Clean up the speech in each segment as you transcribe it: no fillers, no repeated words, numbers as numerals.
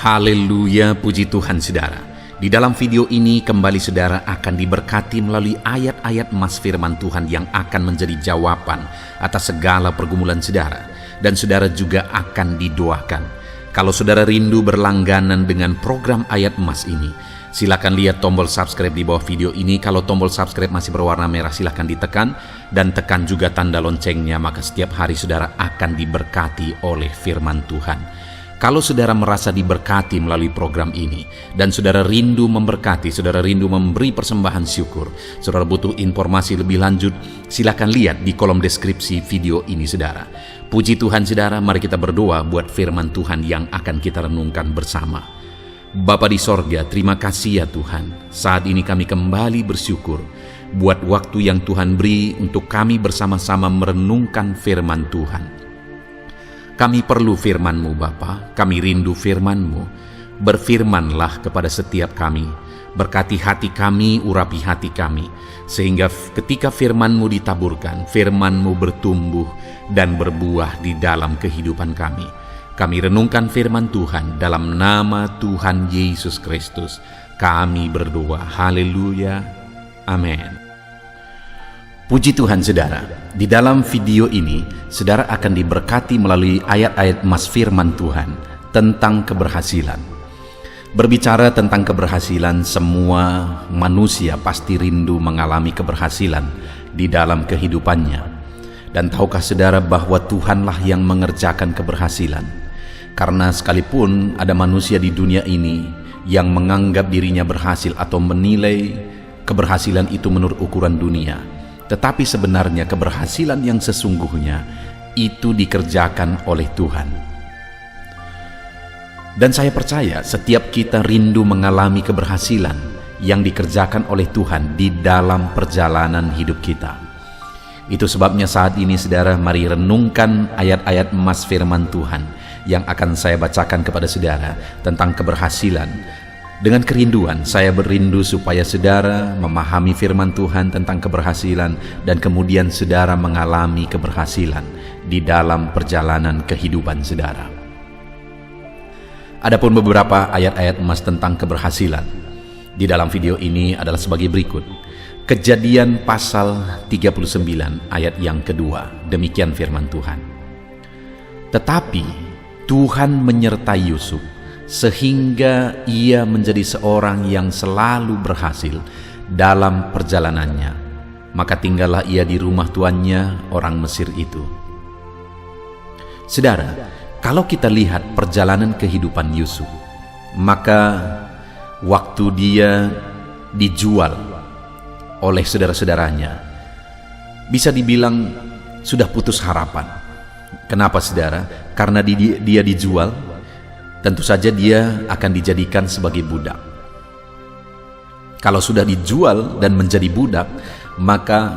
Haleluya, puji Tuhan saudara. Di dalam video ini kembali saudara akan diberkati melalui ayat-ayat emas firman Tuhan yang akan menjadi jawaban atas segala pergumulan saudara. Dan saudara juga akan didoakan. Kalau saudara rindu berlangganan dengan program ayat emas ini, silakan lihat tombol subscribe di bawah video ini. Kalau tombol subscribe masih berwarna merah, silakan ditekan. Dan tekan juga tanda loncengnya, maka setiap hari saudara akan diberkati oleh firman Tuhan. Kalau saudara merasa diberkati melalui program ini, dan saudara rindu memberkati, saudara rindu memberi persembahan syukur, saudara butuh informasi lebih lanjut, silakan lihat di kolom deskripsi video ini saudara. Puji Tuhan saudara, mari kita berdoa buat firman Tuhan yang akan kita renungkan bersama. Bapa di sorga, terima kasih ya Tuhan. Saat ini kami kembali bersyukur buat waktu yang Tuhan beri untuk kami bersama-sama merenungkan firman Tuhan. Kami perlu firman-Mu Bapa, kami rindu firman-Mu. Berfirmanlah kepada setiap kami, berkati hati kami, urapi hati kami, sehingga ketika firman-Mu ditaburkan, firman-Mu bertumbuh dan berbuah di dalam kehidupan kami. Kami renungkan firman Tuhan dalam nama Tuhan Yesus Kristus. Kami berdoa, haleluya, amin. Puji Tuhan saudara, di dalam video ini saudara akan diberkati melalui ayat-ayat emas firman Tuhan tentang keberhasilan. Berbicara tentang keberhasilan, semua manusia pasti rindu mengalami keberhasilan di dalam kehidupannya. Dan tahukah saudara bahwa Tuhanlah yang mengerjakan keberhasilan? Karena sekalipun ada manusia di dunia ini yang menganggap dirinya berhasil atau menilai keberhasilan itu menurut ukuran dunia, tetapi sebenarnya keberhasilan yang sesungguhnya itu dikerjakan oleh Tuhan. Dan saya percaya setiap kita rindu mengalami keberhasilan yang dikerjakan oleh Tuhan di dalam perjalanan hidup kita. Itu sebabnya saat ini saudara, mari renungkan ayat-ayat emas firman Tuhan yang akan saya bacakan kepada saudara tentang keberhasilan. Dengan kerinduan, saya berindu supaya saudara memahami firman Tuhan tentang keberhasilan dan kemudian saudara mengalami keberhasilan di dalam perjalanan kehidupan saudara. Adapun beberapa ayat-ayat emas tentang keberhasilan di dalam video ini adalah sebagai berikut. Kejadian pasal 39 ayat yang kedua, demikian firman Tuhan. Tetapi Tuhan menyertai Yusuf sehingga ia menjadi seorang yang selalu berhasil dalam perjalanannya. Maka tinggallah ia di rumah tuannya, orang Mesir itu. Saudara, kalau kita lihat perjalanan kehidupan Yusuf, maka waktu dia dijual oleh saudara-saudaranya, bisa dibilang sudah putus harapan. Kenapa saudara? Karena dia dijual, tentu saja dia akan dijadikan sebagai budak. Kalau sudah dijual dan menjadi budak, maka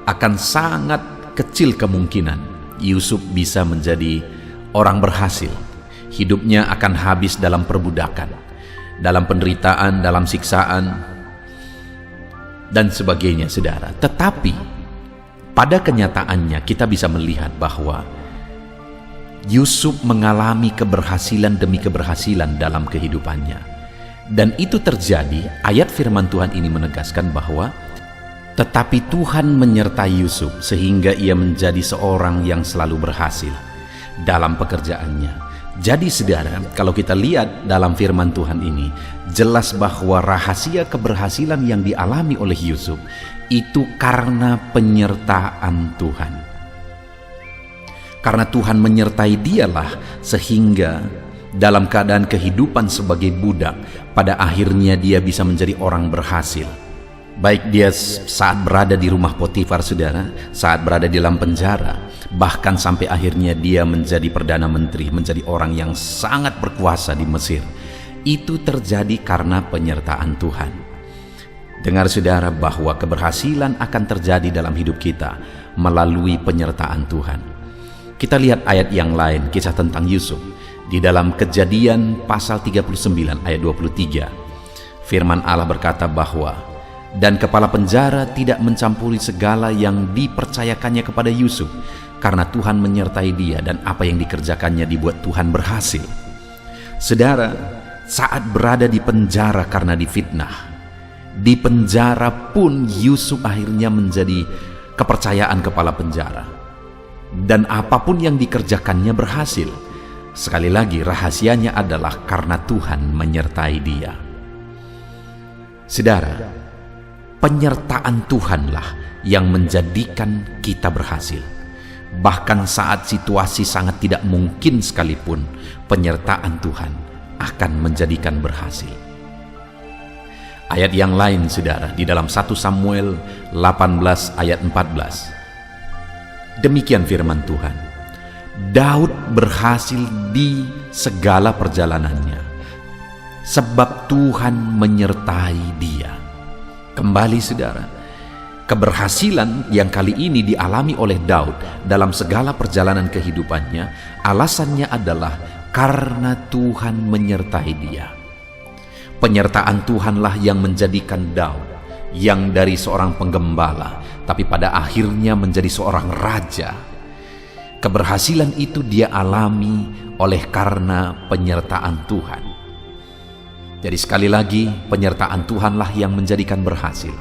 akan sangat kecil kemungkinan Yusuf bisa menjadi orang berhasil. Hidupnya akan habis dalam perbudakan, dalam penderitaan, dalam siksaan, dan sebagainya saudara. Tetapi pada kenyataannya kita bisa melihat bahwa Yusuf mengalami keberhasilan demi keberhasilan dalam kehidupannya. Dan itu terjadi, ayat firman Tuhan ini menegaskan bahwa tetapi Tuhan menyertai Yusuf sehingga ia menjadi seorang yang selalu berhasil dalam pekerjaannya. Jadi saudara, kalau kita lihat dalam firman Tuhan ini, jelas bahwa rahasia keberhasilan yang dialami oleh Yusuf itu karena penyertaan Tuhan. Karena Tuhan menyertai dialah sehingga dalam keadaan kehidupan sebagai budak, pada akhirnya dia bisa menjadi orang berhasil. Baik dia saat berada di rumah Potifar saudara, saat berada di dalam penjara, bahkan sampai akhirnya dia menjadi Perdana Menteri, menjadi orang yang sangat berkuasa di Mesir. Itu terjadi karena penyertaan Tuhan. Dengar saudara bahwa keberhasilan akan terjadi dalam hidup kita melalui penyertaan Tuhan. Kita lihat ayat yang lain, kisah tentang Yusuf. Di dalam Kejadian pasal 39 ayat 23, firman Allah berkata bahwa, dan kepala penjara tidak mencampuri segala yang dipercayakannya kepada Yusuf, karena Tuhan menyertai dia dan apa yang dikerjakannya dibuat Tuhan berhasil. Saudara, saat berada di penjara karena difitnah. Di penjara pun Yusuf akhirnya menjadi kepercayaan kepala penjara. Dan apapun yang dikerjakannya berhasil. Sekali lagi, rahasianya adalah karena Tuhan menyertai dia. Saudara, penyertaan Tuhanlah yang menjadikan kita berhasil. Bahkan saat situasi sangat tidak mungkin sekalipun, penyertaan Tuhan akan menjadikan berhasil. Ayat yang lain, saudara, di dalam 1 Samuel 18 ayat 14. Demikian firman Tuhan. Daud berhasil di segala perjalanannya, sebab Tuhan menyertai dia. Kembali, saudara, keberhasilan yang kali ini dialami oleh Daud dalam segala perjalanan kehidupannya, alasannya adalah karena Tuhan menyertai dia. Penyertaan Tuhanlah yang menjadikan Daud, yang dari seorang penggembala, tapi pada akhirnya menjadi seorang raja. Keberhasilan itu dia alami oleh karena penyertaan Tuhan. Jadi sekali lagi, penyertaan Tuhanlah yang menjadikan berhasil.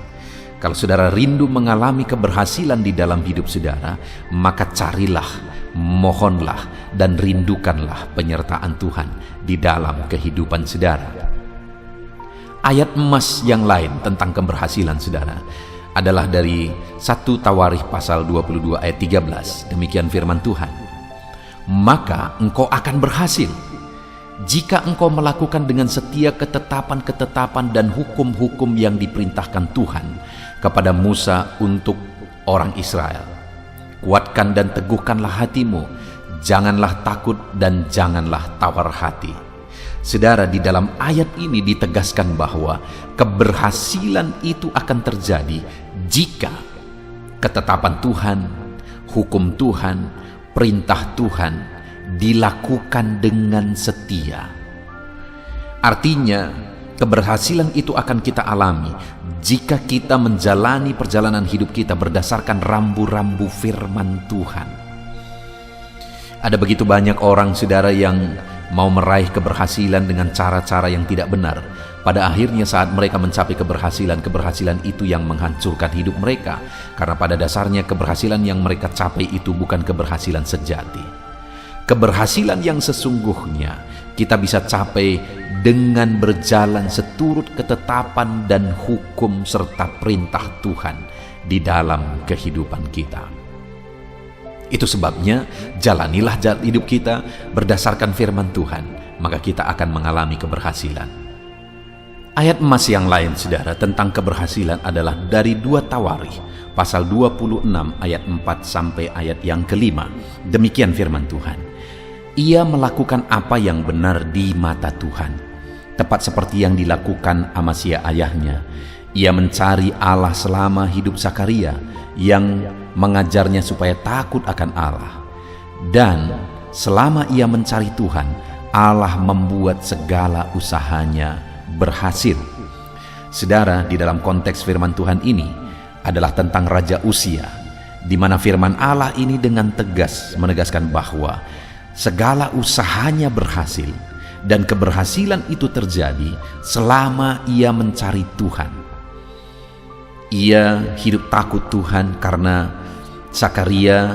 Kalau saudara rindu mengalami keberhasilan di dalam hidup saudara, maka carilah, mohonlah, dan rindukanlah penyertaan Tuhan di dalam kehidupan saudara. Ayat emas yang lain tentang keberhasilan saudara adalah dari 1 Tawarikh pasal 22 ayat 13. Demikian firman Tuhan. Maka engkau akan berhasil jika engkau melakukan dengan setia ketetapan-ketetapan dan hukum-hukum yang diperintahkan Tuhan kepada Musa untuk orang Israel. Kuatkan dan teguhkanlah hatimu, janganlah takut dan janganlah tawar hati. Saudara, di dalam ayat ini ditegaskan bahwa keberhasilan itu akan terjadi jika ketetapan Tuhan, hukum Tuhan, perintah Tuhan dilakukan dengan setia. Artinya, keberhasilan itu akan kita alami jika kita menjalani perjalanan hidup kita berdasarkan rambu-rambu firman Tuhan. Ada begitu banyak orang, saudara, yang mau meraih keberhasilan dengan cara-cara yang tidak benar. Pada akhirnya saat mereka mencapai keberhasilan itu yang menghancurkan hidup mereka. Karena pada dasarnya keberhasilan yang mereka capai itu bukan keberhasilan sejati. Keberhasilan yang sesungguhnya kita bisa capai dengan berjalan seturut ketetapan dan hukum serta perintah Tuhan di dalam kehidupan kita. Itu sebabnya jalanilah hidup kita berdasarkan firman Tuhan, maka kita akan mengalami keberhasilan. Ayat emas yang lain, saudara, tentang keberhasilan adalah dari 2 Tawarikh pasal 26 ayat 4 sampai ayat yang ke-5. Demikian firman Tuhan. Ia melakukan apa yang benar di mata Tuhan, tepat seperti yang dilakukan Amasya ayahnya. Ia mencari Allah selama hidup Zakaria, yang mengajarnya supaya takut akan Allah. Dan selama ia mencari Tuhan, Allah membuat segala usahanya berhasil. Saudara, di dalam konteks firman Tuhan ini adalah tentang Raja Uzia, di mana firman Allah ini dengan tegas menegaskan bahwa segala usahanya berhasil, dan keberhasilan itu terjadi selama ia mencari Tuhan. Ia hidup takut Tuhan karena Zakaria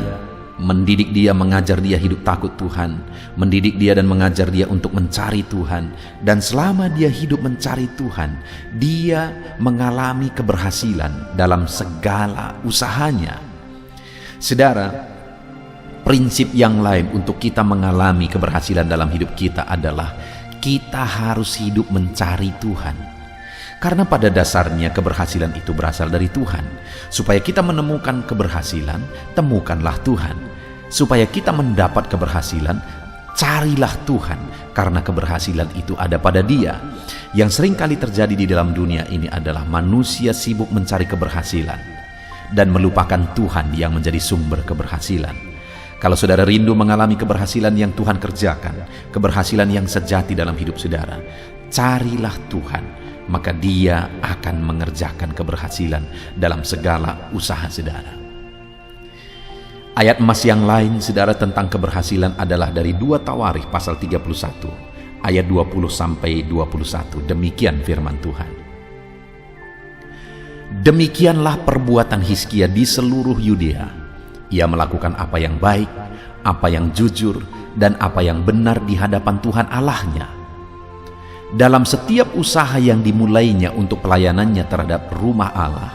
mendidik dia, mengajar dia hidup takut Tuhan, mendidik dia dan mengajar dia untuk mencari Tuhan. Dan selama dia hidup mencari Tuhan, dia mengalami keberhasilan dalam segala usahanya. Saudara, prinsip yang lain untuk kita mengalami keberhasilan dalam hidup kita adalah kita harus hidup mencari Tuhan. Karena pada dasarnya keberhasilan itu berasal dari Tuhan. Supaya kita menemukan keberhasilan, temukanlah Tuhan. Supaya kita mendapat keberhasilan, carilah Tuhan. Karena keberhasilan itu ada pada Dia. Yang sering kali terjadi di dalam dunia ini adalah manusia sibuk mencari keberhasilan dan melupakan Tuhan yang menjadi sumber keberhasilan. Kalau saudara rindu mengalami keberhasilan yang Tuhan kerjakan, keberhasilan yang sejati dalam hidup saudara, carilah Tuhan. Maka Dia akan mengerjakan keberhasilan dalam segala usaha saudara. Ayat emas yang lain, saudara, tentang keberhasilan adalah dari 2 Tawarikh pasal 31 ayat 20-21. Demikian firman Tuhan. Demikianlah perbuatan Hizkia di seluruh Yudea. Ia melakukan apa yang baik, apa yang jujur, dan apa yang benar di hadapan Tuhan Allahnya. Dalam setiap usaha yang dimulainya untuk pelayanannya terhadap rumah Allah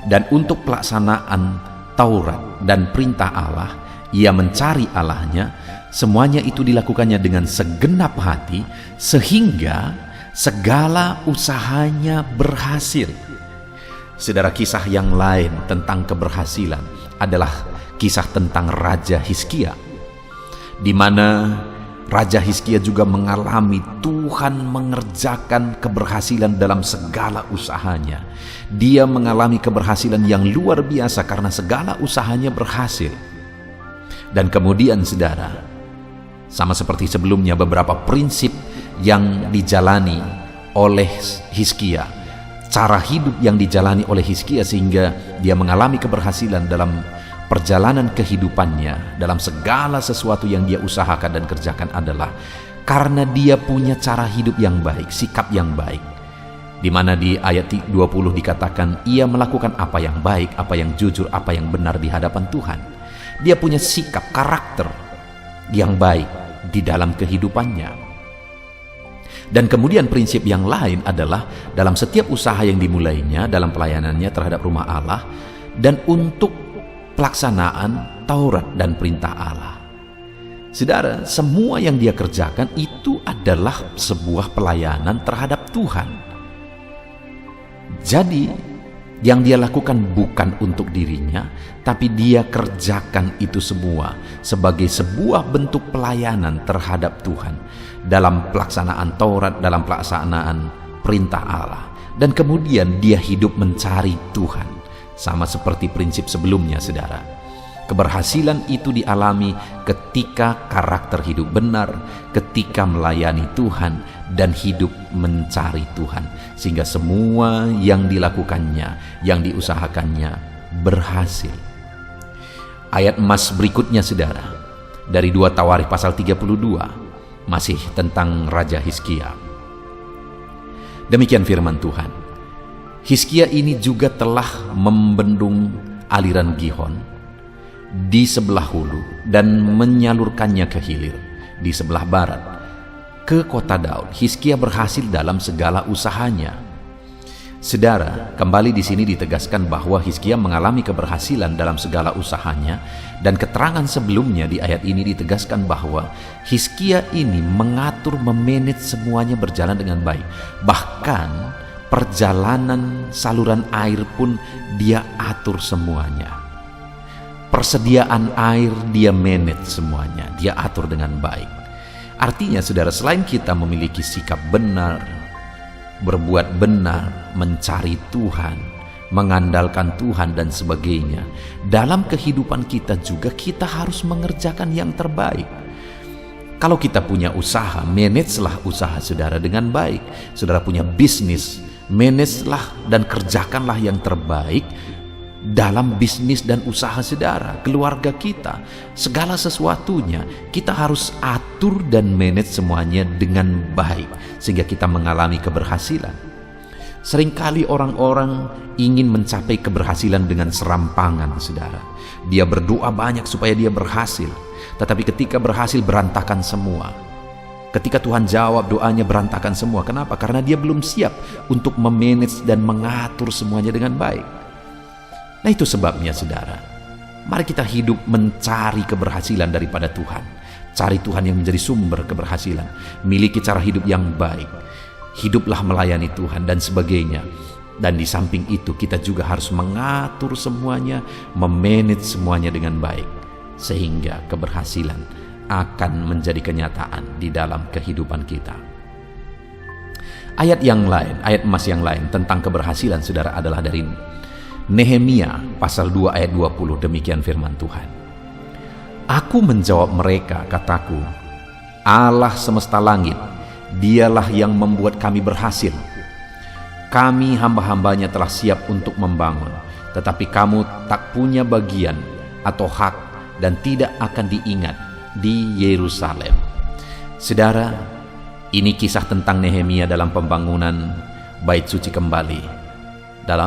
dan untuk pelaksanaan Taurat dan perintah Allah, ia mencari Allahnya. Semuanya itu dilakukannya dengan segenap hati sehingga segala usahanya berhasil. Saudara, kisah yang lain tentang keberhasilan adalah kisah tentang Raja Hizkia, di mana Raja Hizkia juga mengalami Tuhan mengerjakan keberhasilan dalam segala usahanya. Dia mengalami keberhasilan yang luar biasa karena segala usahanya berhasil. Dan kemudian saudara, sama seperti sebelumnya, beberapa prinsip yang dijalani oleh Hizkia, cara hidup yang dijalani oleh Hizkia sehingga dia mengalami keberhasilan dalam perjalanan kehidupannya, dalam segala sesuatu yang dia usahakan dan kerjakan adalah karena dia punya cara hidup yang baik, sikap yang baik. Di mana di ayat 20 dikatakan ia melakukan apa yang baik, apa yang jujur, apa yang benar di hadapan Tuhan. Dia punya sikap, karakter yang baik di dalam kehidupannya. Dan kemudian prinsip yang lain adalah dalam setiap usaha yang dimulainya dalam pelayanannya terhadap rumah Allah dan untuk pelaksanaan Taurat dan perintah Allah. Saudara, semua yang dia kerjakan itu adalah sebuah pelayanan terhadap Tuhan. Jadi, yang dia lakukan bukan untuk dirinya, tapi dia kerjakan itu semua sebagai sebuah bentuk pelayanan terhadap Tuhan dalam pelaksanaan Taurat, dalam pelaksanaan perintah Allah. Dan kemudian dia hidup mencari Tuhan. Sama seperti prinsip sebelumnya, saudara. Keberhasilan itu dialami ketika karakter hidup benar, ketika melayani Tuhan, dan hidup mencari Tuhan. Sehingga semua yang dilakukannya, yang diusahakannya, berhasil. Ayat emas berikutnya, saudara, dari 2 Tawarikh pasal 32, masih tentang Raja Hizkia. Demikian firman Tuhan. Hizkia ini juga telah membendung aliran Gihon di sebelah hulu dan menyalurkannya ke hilir di sebelah barat ke kota Daud. Hizkia berhasil dalam segala usahanya. Saudara, kembali di sini ditegaskan bahwa Hizkia mengalami keberhasilan dalam segala usahanya, dan keterangan sebelumnya di ayat ini ditegaskan bahwa Hizkia ini mengatur, memanage semuanya berjalan dengan baik. Bahkan perjalanan saluran air pun dia atur semuanya. Persediaan air dia manage semuanya, dia atur dengan baik. Artinya saudara, selain kita memiliki sikap benar, berbuat benar, mencari Tuhan, mengandalkan Tuhan dan sebagainya, dalam kehidupan kita juga kita harus mengerjakan yang terbaik. Kalau kita punya usaha, managelah usaha saudara dengan baik. Saudara punya bisnis, managelah dan kerjakanlah yang terbaik dalam bisnis dan usaha saudara, keluarga kita, segala sesuatunya kita harus atur dan manage semuanya dengan baik sehingga kita mengalami keberhasilan. Seringkali orang-orang ingin mencapai keberhasilan dengan serampangan, saudara. Dia berdoa banyak supaya dia berhasil, tetapi ketika berhasil berantakan semua. Ketika Tuhan jawab doanya berantakan semua. Kenapa? Karena dia belum siap untuk memanage dan mengatur semuanya dengan baik. Nah, itu sebabnya saudara, mari kita hidup mencari keberhasilan daripada Tuhan. Cari Tuhan yang menjadi sumber keberhasilan. Miliki cara hidup yang baik. Hiduplah melayani Tuhan dan sebagainya. Dan di samping itu kita juga harus mengatur semuanya, memanage semuanya dengan baik. Sehingga keberhasilan akan menjadi kenyataan di dalam kehidupan kita. Ayat yang lain, ayat emas yang lain tentang keberhasilan saudara adalah dari Nehemia pasal 2 ayat 20. Demikian firman Tuhan. Aku menjawab mereka, kataku, Allah semesta langit, dialah yang membuat kami berhasil. Kami hamba-hambanya telah siap untuk membangun, tetapi kamu tak punya bagian atau hak dan tidak akan diingat di Yerusalem. Saudara, Ini kisah tentang Nehemia dalam pembangunan bait suci kembali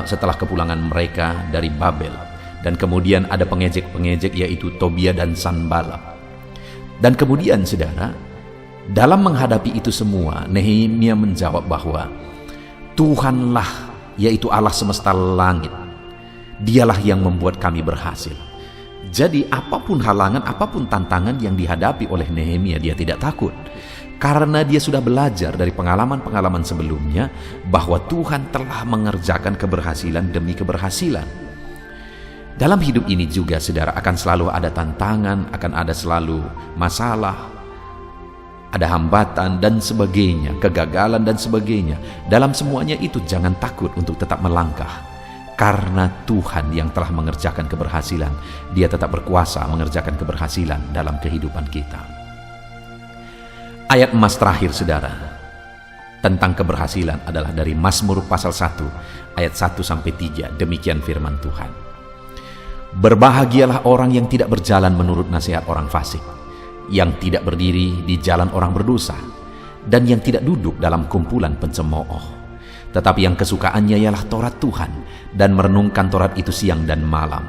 setelah kepulangan mereka dari Babel. Dan kemudian ada pengejek-pengejek, yaitu Tobia dan Sanballat. Dan kemudian saudara, dalam menghadapi itu semua, Nehemia menjawab bahwa Tuhanlah, yaitu Allah semesta langit, Dialah yang membuat kami berhasil. Jadi apapun halangan, apapun tantangan yang dihadapi oleh Nehemia, dia tidak takut. Karena dia sudah belajar dari pengalaman-pengalaman sebelumnya bahwa Tuhan telah mengerjakan keberhasilan demi keberhasilan. Dalam hidup ini juga saudara, akan selalu ada tantangan, akan ada selalu masalah, ada hambatan dan sebagainya, kegagalan dan sebagainya. Dalam semuanya itu jangan takut untuk tetap melangkah. Karena Tuhan yang telah mengerjakan keberhasilan, Dia tetap berkuasa mengerjakan keberhasilan dalam kehidupan kita. Ayat emas terakhir saudara tentang keberhasilan adalah dari Mazmur pasal 1 ayat 1-3. Demikian firman Tuhan. Berbahagialah orang yang tidak berjalan menurut nasihat orang fasik, yang tidak berdiri di jalan orang berdosa, dan yang tidak duduk dalam kumpulan pencemooh. Tetapi yang kesukaannya ialah Taurat Tuhan, dan merenungkan Taurat itu siang dan malam.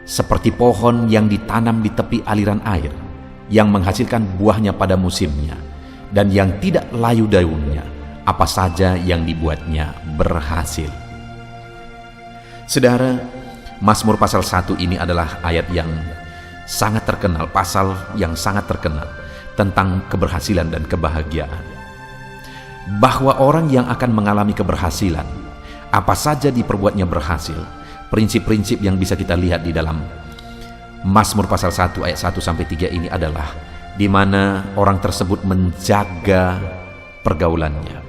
Seperti pohon yang ditanam di tepi aliran air, yang menghasilkan buahnya pada musimnya, dan yang tidak layu daunnya, apa saja yang dibuatnya berhasil. Saudara, Mazmur pasal 1 ini adalah ayat yang sangat terkenal, pasal yang sangat terkenal tentang keberhasilan dan kebahagiaan. Bahwa orang yang akan mengalami keberhasilan, apa saja diperbuatnya berhasil. Prinsip-prinsip yang bisa kita lihat di dalam Mazmur pasal 1 ayat 1-3 ini adalah di mana orang tersebut menjaga pergaulannya.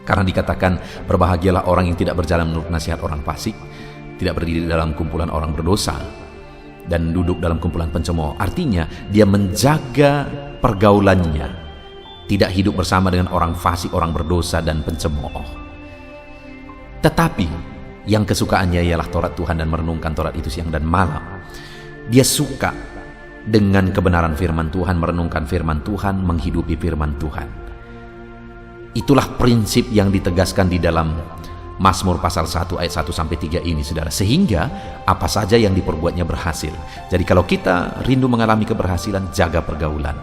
Karena dikatakan berbahagialah orang yang tidak berjalan menurut nasihat orang fasik, tidak berdiri dalam kumpulan orang berdosa, dan duduk dalam kumpulan pencemooh. Artinya dia menjaga pergaulannya, tidak hidup bersama dengan orang fasik, orang berdosa dan pencemooh. Tetapi yang kesukaannya ialah Taurat Tuhan dan merenungkan Taurat itu siang dan malam. Dia suka dengan kebenaran firman Tuhan, merenungkan firman Tuhan, menghidupi firman Tuhan. Itulah prinsip yang ditegaskan di dalam Mazmur pasal 1 ayat 1-3 ini saudara. Sehingga apa saja yang diperbuatnya berhasil. Jadi kalau kita rindu mengalami keberhasilan, jaga pergaulan.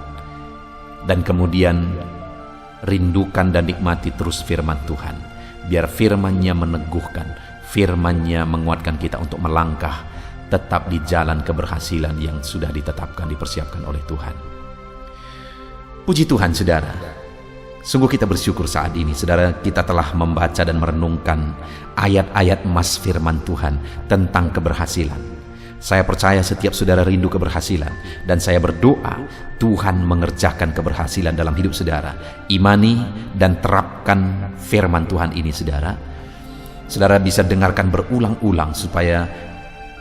Dan kemudian rindukan dan nikmati terus firman Tuhan. Biar firman-Nya meneguhkan, firman-Nya menguatkan kita untuk melangkah tetap di jalan keberhasilan yang sudah ditetapkan, dipersiapkan oleh Tuhan. Puji Tuhan saudara. Sungguh kita bersyukur saat ini, saudara, kita telah membaca dan merenungkan ayat-ayat emas firman Tuhan tentang keberhasilan. Saya percaya setiap saudara rindu keberhasilan, dan saya berdoa Tuhan mengerjakan keberhasilan dalam hidup saudara. Imani dan terapkan firman Tuhan ini saudara. Saudara bisa dengarkan berulang-ulang supaya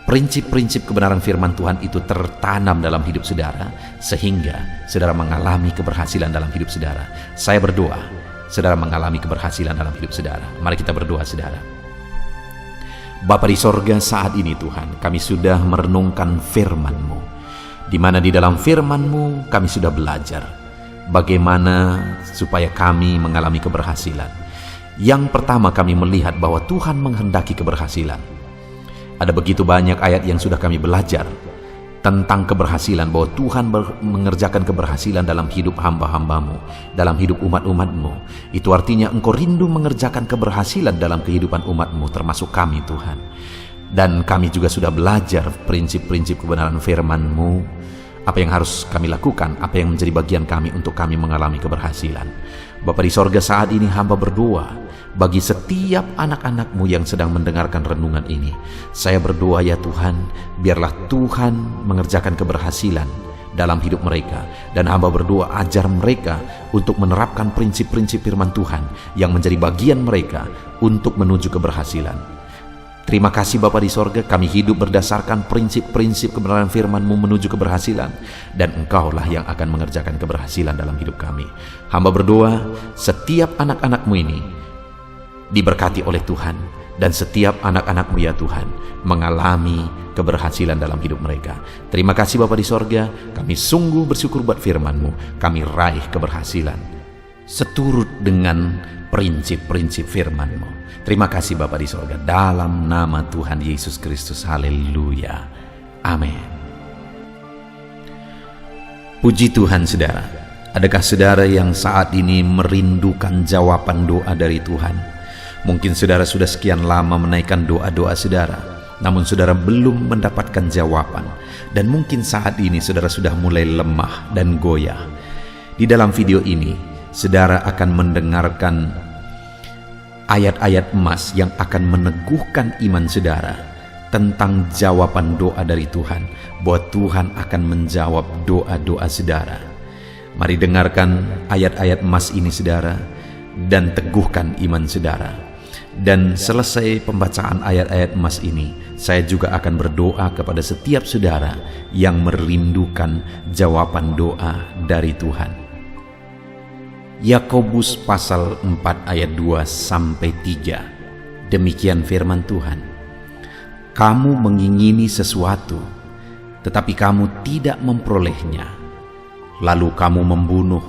prinsip-prinsip kebenaran firman Tuhan itu tertanam dalam hidup saudara, sehingga saudara mengalami keberhasilan dalam hidup saudara. Saya berdoa, saudara mengalami keberhasilan dalam hidup saudara. Mari kita berdoa saudara. Bapa di sorga, saat ini Tuhan, kami sudah merenungkan firman-Mu, di mana di dalam firman-Mu kami sudah belajar bagaimana supaya kami mengalami keberhasilan. Yang pertama, kami melihat bahwa Tuhan menghendaki keberhasilan. Ada begitu banyak ayat yang sudah kami belajar tentang keberhasilan, bahwa Tuhan mengerjakan keberhasilan dalam hidup hamba-hamba-Mu, dalam hidup umat-umat-Mu. Itu artinya Engkau rindu mengerjakan keberhasilan dalam kehidupan umat-Mu, termasuk kami Tuhan. Dan kami juga sudah belajar prinsip-prinsip kebenaran firman-Mu, apa yang harus kami lakukan, apa yang menjadi bagian kami untuk kami mengalami keberhasilan. Bapa di sorga, saat ini hamba berdoa bagi setiap anak-anak-Mu yang sedang mendengarkan renungan ini. Saya berdoa ya Tuhan, biarlah Tuhan mengerjakan keberhasilan dalam hidup mereka. Dan hamba berdoa ajar mereka untuk menerapkan prinsip-prinsip firman Tuhan yang menjadi bagian mereka untuk menuju keberhasilan. Terima kasih Bapa di sorga, kami hidup berdasarkan prinsip-prinsip kebenaran firman-Mu menuju keberhasilan, dan Engkaulah yang akan mengerjakan keberhasilan dalam hidup kami. Hamba berdoa setiap anak-anak-Mu ini diberkati oleh Tuhan, dan setiap anak-anak-Mu ya Tuhan mengalami keberhasilan dalam hidup mereka. Terima kasih Bapa di sorga, kami sungguh bersyukur buat firman-Mu, kami raih keberhasilan. seturut dengan prinsip-prinsip firman-Mu. Terima kasih Bapa di sorga, dalam nama Tuhan Yesus Kristus. Haleluya. Amin. Puji Tuhan saudara. Adakah saudara yang saat ini merindukan jawaban doa dari Tuhan? Mungkin saudara sudah sekian lama menaikkan doa-doa saudara, namun saudara belum mendapatkan jawaban. Dan mungkin saat ini saudara sudah mulai lemah dan goyah. Di dalam video ini, saudara akan mendengarkan ayat-ayat emas yang akan meneguhkan iman saudara tentang jawaban doa dari Tuhan, bahwa Tuhan akan menjawab doa-doa saudara. Mari dengarkan ayat-ayat emas ini saudara, dan teguhkan iman saudara. Dan selesai pembacaan ayat-ayat emas ini, saya juga akan berdoa kepada setiap saudara yang merindukan jawaban doa dari Tuhan. Yakobus pasal 4 ayat 2-3. Demikian firman Tuhan. Kamu mengingini sesuatu, tetapi kamu tidak memperolehnya. Lalu kamu membunuh,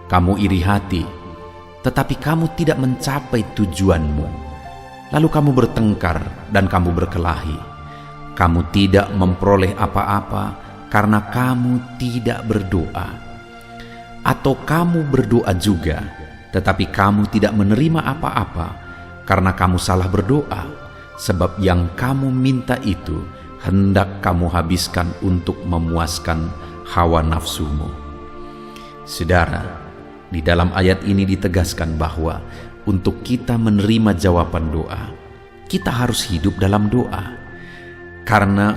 kamu iri hati, tetapi kamu tidak mencapai tujuanmu. Lalu kamu bertengkar dan kamu berkelahi. Kamu tidak memperoleh apa-apa karena kamu tidak berdoa. Atau kamu berdoa juga, tetapi kamu tidak menerima apa-apa karena kamu salah berdoa, sebab yang kamu minta itu hendak kamu habiskan untuk memuaskan hawa nafsumu. Saudara, di dalam ayat ini ditegaskan bahwa untuk kita menerima jawaban doa, kita harus hidup dalam doa. Karena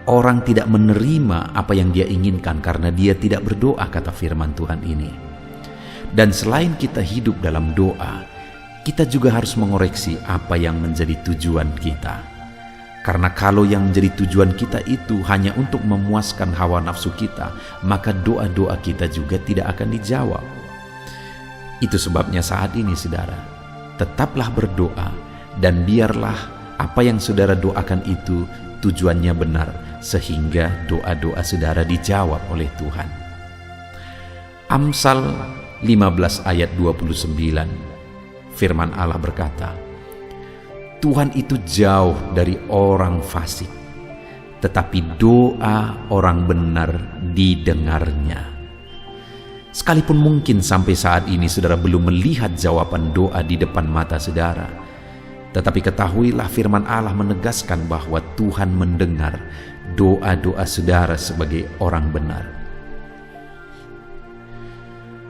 orang tidak menerima apa yang dia inginkan karena dia tidak berdoa, kata firman Tuhan ini. Dan selain kita hidup dalam doa, kita juga harus mengoreksi apa yang menjadi tujuan kita. Karena kalau yang menjadi tujuan kita itu hanya untuk memuaskan hawa nafsu kita, maka doa-doa kita juga tidak akan dijawab. Itu sebabnya saat ini saudara, tetaplah berdoa dan biarlah apa yang saudara doakan itu tujuannya benar, sehingga doa-doa saudara dijawab oleh Tuhan. Amsal 15 ayat 29, firman Allah berkata, Tuhan itu jauh dari orang fasik, tetapi doa orang benar didengarnya. Sekalipun mungkin sampai saat ini saudara belum melihat jawaban doa di depan mata saudara, tetapi ketahuilah firman Allah menegaskan bahwa Tuhan mendengar doa-doa saudara sebagai orang benar.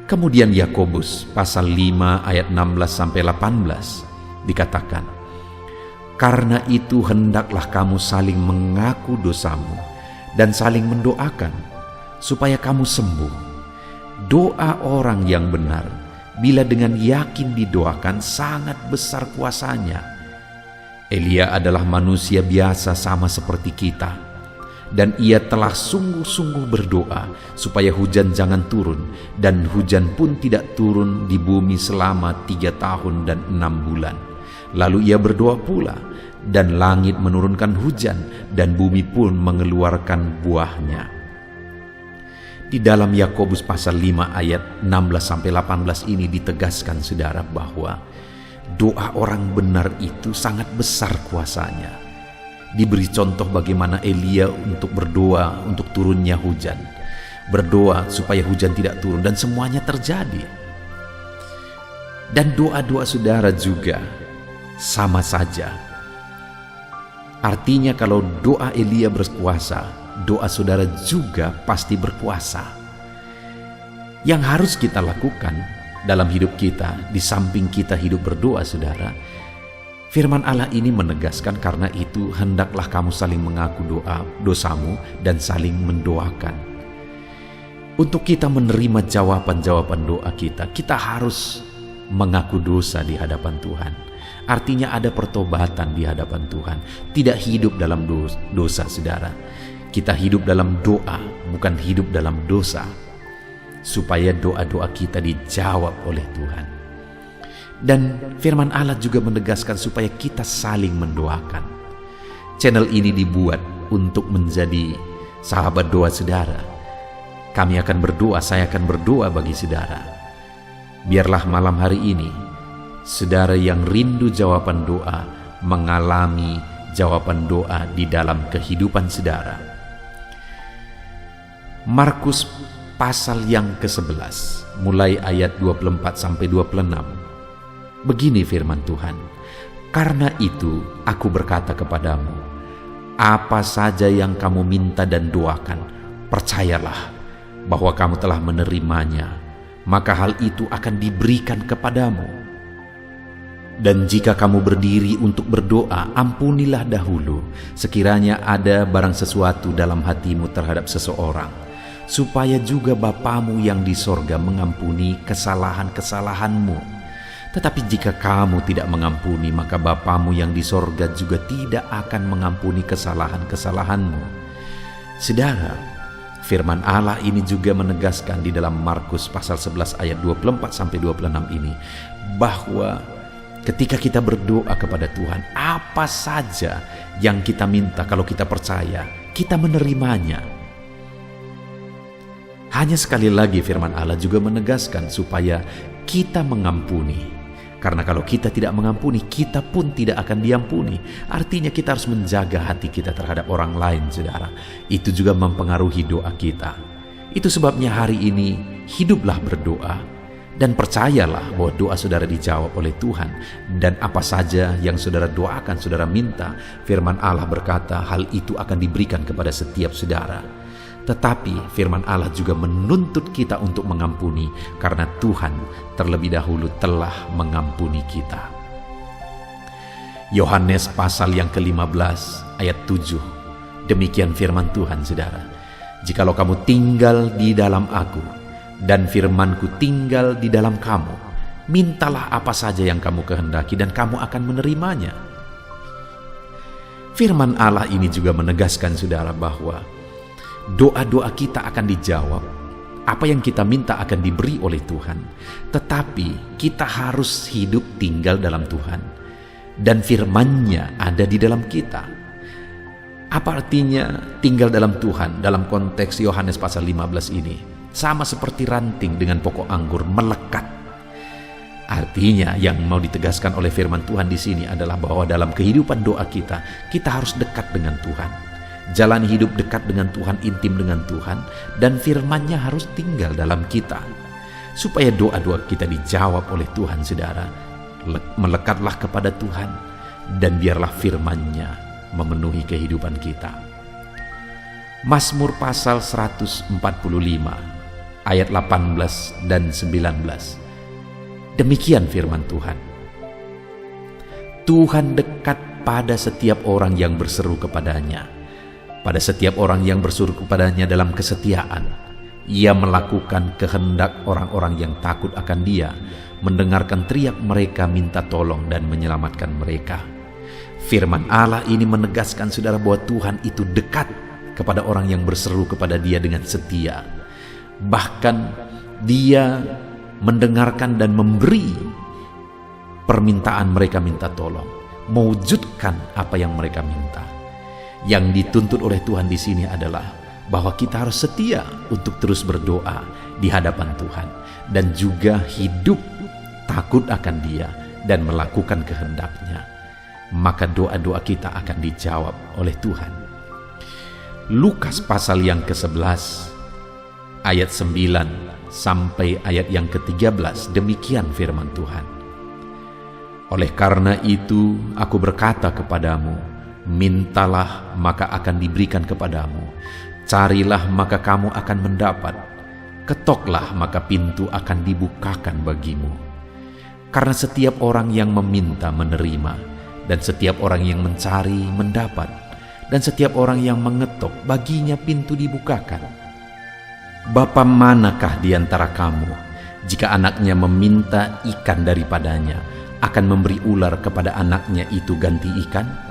Kemudian Yakobus pasal 5 ayat 16-18 dikatakan, karena itu hendaklah kamu saling mengaku dosamu dan saling mendoakan supaya kamu sembuh. Doa orang yang benar, bila dengan yakin didoakan, sangat besar kuasanya. Elia adalah manusia biasa sama seperti kita, dan ia telah sungguh-sungguh berdoa supaya hujan jangan turun, dan hujan pun tidak turun di bumi selama 3 tahun dan 6 bulan. Lalu ia berdoa pula, dan langit menurunkan hujan, dan bumi pun mengeluarkan buahnya. Di dalam Yakobus pasal 5 ayat 16-18 ini ditegaskan saudara bahwa doa orang benar itu sangat besar kuasanya. Diberi contoh bagaimana Elia untuk berdoa untuk turunnya hujan, berdoa supaya hujan tidak turun, dan semuanya terjadi. Dan doa-doa saudara juga sama saja. Artinya kalau doa Elia berkuasa, doa saudara juga pasti berkuasa. Yang harus kita lakukan dalam hidup kita, di samping kita hidup berdoa saudara, firman Allah ini menegaskan, karena itu hendaklah kamu saling mengaku dosamu dan saling mendoakan. Untuk kita menerima jawaban-jawaban doa kita, kita harus mengaku dosa di hadapan Tuhan. Artinya ada pertobatan di hadapan Tuhan. Tidak hidup dalam dosa saudara. Kita hidup dalam doa, bukan hidup dalam dosa, supaya doa-doa kita dijawab oleh Tuhan. Dan firman Allah juga menegaskan supaya kita saling mendoakan. Channel ini dibuat untuk menjadi sahabat doa saudara. Kami akan berdoa, saya akan berdoa bagi saudara. Biarlah malam hari ini, saudara yang rindu jawaban doa mengalami jawaban doa di dalam kehidupan saudara. Markus pasal yang ke-11, mulai ayat 24 sampai 26. Begini firman Tuhan, "Karena itu aku berkata kepadamu, apa saja yang kamu minta dan doakan, percayalah bahwa kamu telah menerimanya, maka hal itu akan diberikan kepadamu. Dan jika kamu berdiri untuk berdoa, ampunilah dahulu sekiranya ada barang sesuatu dalam hatimu terhadap seseorang, supaya juga Bapamu yang di sorga mengampuni kesalahan-kesalahanmu. Tetapi jika kamu tidak mengampuni, maka Bapamu yang di sorga juga tidak akan mengampuni kesalahan-kesalahanmu." Saudara, firman Allah ini juga menegaskan di dalam Markus pasal 11 ayat 24 sampai 26 ini, bahwa ketika kita berdoa kepada Tuhan, apa saja yang kita minta, kalau kita percaya, kita menerimanya. Hanya sekali lagi firman Allah juga menegaskan supaya kita mengampuni. Karena kalau kita tidak mengampuni, kita pun tidak akan diampuni. Artinya kita harus menjaga hati kita terhadap orang lain, saudara. Itu juga mempengaruhi doa kita. Itu sebabnya hari ini hiduplah berdoa. Dan percayalah bahwa doa saudara dijawab oleh Tuhan. Dan apa saja yang saudara doakan, saudara minta, firman Allah berkata hal itu akan diberikan kepada setiap saudara. Tetapi firman Allah juga menuntut kita untuk mengampuni, karena Tuhan terlebih dahulu telah mengampuni kita. Yohanes pasal yang ke-15 ayat 7. Demikian firman Tuhan, saudara. "Jikalau kamu tinggal di dalam aku, dan firman-Ku tinggal di dalam kamu, mintalah apa saja yang kamu kehendaki dan kamu akan menerimanya." Firman Allah ini juga menegaskan, saudara, bahwa doa-doa kita akan dijawab. Apa yang kita minta akan diberi oleh Tuhan. Tetapi kita harus hidup tinggal dalam Tuhan. Dan firman-Nya ada di dalam kita. Apa artinya tinggal dalam Tuhan dalam konteks Yohanes pasal 15 ini? Sama seperti ranting dengan pokok anggur melekat. Artinya yang mau ditegaskan oleh firman Tuhan di sini adalah bahwa dalam kehidupan doa kita harus dekat dengan Tuhan. Jalani hidup dekat dengan Tuhan, intim dengan Tuhan, dan firman-Nya harus tinggal dalam kita. Supaya doa-doa kita dijawab oleh Tuhan, saudara, melekatlah kepada Tuhan, dan biarlah firman-Nya memenuhi kehidupan kita. Mazmur pasal 145 ayat 18 dan 19. Demikian firman Tuhan. "Tuhan dekat pada setiap orang yang berseru kepadanya. Pada setiap orang yang berseru kepadanya dalam kesetiaan. Ia melakukan kehendak orang-orang yang takut akan Dia, mendengarkan teriak mereka minta tolong dan menyelamatkan mereka." Firman Allah ini menegaskan, saudara, bahwa Tuhan itu dekat kepada orang yang berseru kepada Dia dengan setia. Bahkan Dia mendengarkan dan memberi permintaan mereka minta tolong, mewujudkan apa yang mereka minta. Yang dituntut oleh Tuhan di sini adalah bahwa kita harus setia untuk terus berdoa di hadapan Tuhan, dan juga hidup takut akan Dia dan melakukan kehendak-Nya. Maka doa-doa kita akan dijawab oleh Tuhan. Lukas pasal yang ke-11 ayat 9 sampai ayat yang ke-13, demikian firman Tuhan. "Oleh karena itu aku berkata kepadamu, mintalah maka akan diberikan kepadamu, carilah maka kamu akan mendapat, ketoklah maka pintu akan dibukakan bagimu. Karena setiap orang yang meminta menerima, dan setiap orang yang mencari mendapat, dan setiap orang yang mengetok baginya pintu dibukakan. Bapa manakah di antara kamu, jika anaknya meminta ikan daripadanya, akan memberi ular kepada anaknya itu ganti ikan?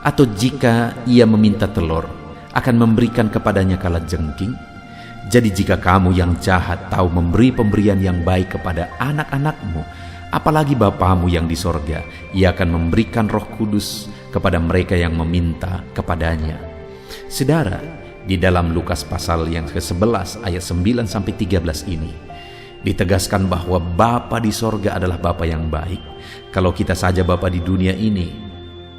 Atau jika ia meminta telur, akan memberikan kepadanya kalajengking? Jadi jika kamu yang jahat tahu memberi pemberian yang baik kepada anak-anakmu, apalagi Bapamu yang di sorga, Ia akan memberikan Roh Kudus kepada mereka yang meminta kepadanya." Saudara, di dalam Lukas pasal yang ke-11 ayat 9 sampai 13 ini, Ditegaskan bahwa Bapa di sorga adalah Bapa yang baik. Kalau kita saja Bapa di dunia ini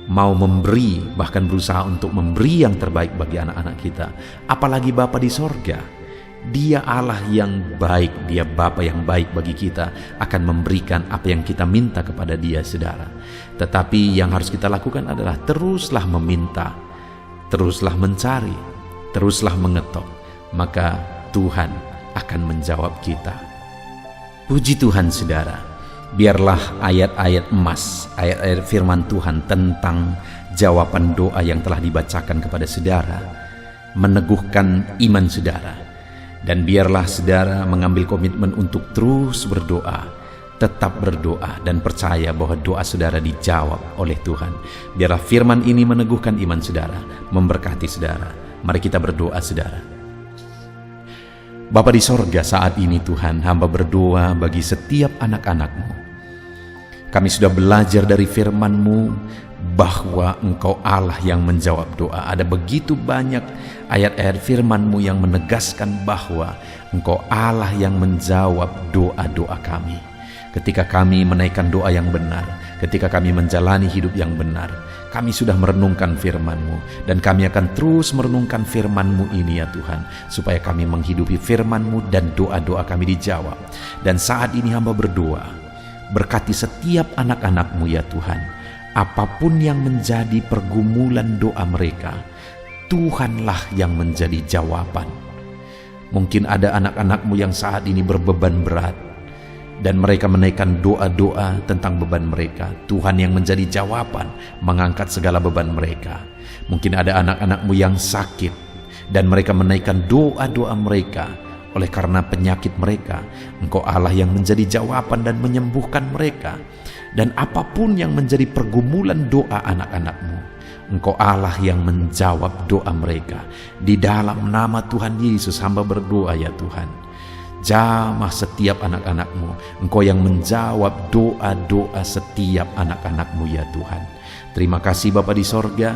mau memberi, bahkan berusaha untuk memberi yang terbaik bagi anak-anak kita, apalagi Bapa di sorga. Dia Allah yang baik, Dia Bapa yang baik bagi kita, akan memberikan apa yang kita minta kepada Dia, saudara. Tetapi yang harus kita lakukan adalah teruslah meminta, teruslah mencari, teruslah mengetok, maka Tuhan akan menjawab kita. Puji Tuhan, saudara. Biarlah ayat-ayat emas, ayat-ayat firman Tuhan tentang jawaban doa yang telah dibacakan kepada saudara meneguhkan iman saudara. Dan biarlah saudara mengambil komitmen untuk terus berdoa, tetap berdoa, dan percaya bahwa doa saudara dijawab oleh Tuhan. Biarlah firman ini meneguhkan iman saudara, memberkati saudara. Mari kita berdoa, saudara. Bapa di sorga, saat ini Tuhan, hamba berdoa bagi setiap anak-anak-Mu. Kami sudah belajar dari firman-Mu bahwa Engkau Allah yang menjawab doa. Ada begitu banyak ayat-ayat firman-Mu yang menegaskan bahwa Engkau Allah yang menjawab doa-doa kami. Ketika kami menaikkan doa yang benar, ketika kami menjalani hidup yang benar, kami sudah merenungkan firman-Mu, dan kami akan terus merenungkan firman-Mu ini ya Tuhan, supaya kami menghidupi firman-Mu dan doa-doa kami dijawab. Dan saat ini hamba berdoa, berkati setiap anak-anak-Mu ya Tuhan, apapun yang menjadi pergumulan doa mereka, Tuhanlah yang menjadi jawaban. Mungkin ada anak-anak-Mu yang saat ini berbeban berat, dan mereka menaikkan doa-doa tentang beban mereka. Tuhan yang menjadi jawaban, mengangkat segala beban mereka. Mungkin ada anak-anak-Mu yang sakit, dan mereka menaikkan doa-doa mereka. Oleh karena penyakit mereka, Engkau Allah yang menjadi jawaban dan menyembuhkan mereka. Dan apapun yang menjadi pergumulan doa anak-anak-Mu, Engkau Allah yang menjawab doa mereka. Di dalam nama Tuhan Yesus hamba berdoa ya Tuhan, jamah setiap anak-anak-Mu. Engkau yang menjawab doa-doa setiap anak-anak-Mu ya Tuhan. Terima kasih Bapa di sorga.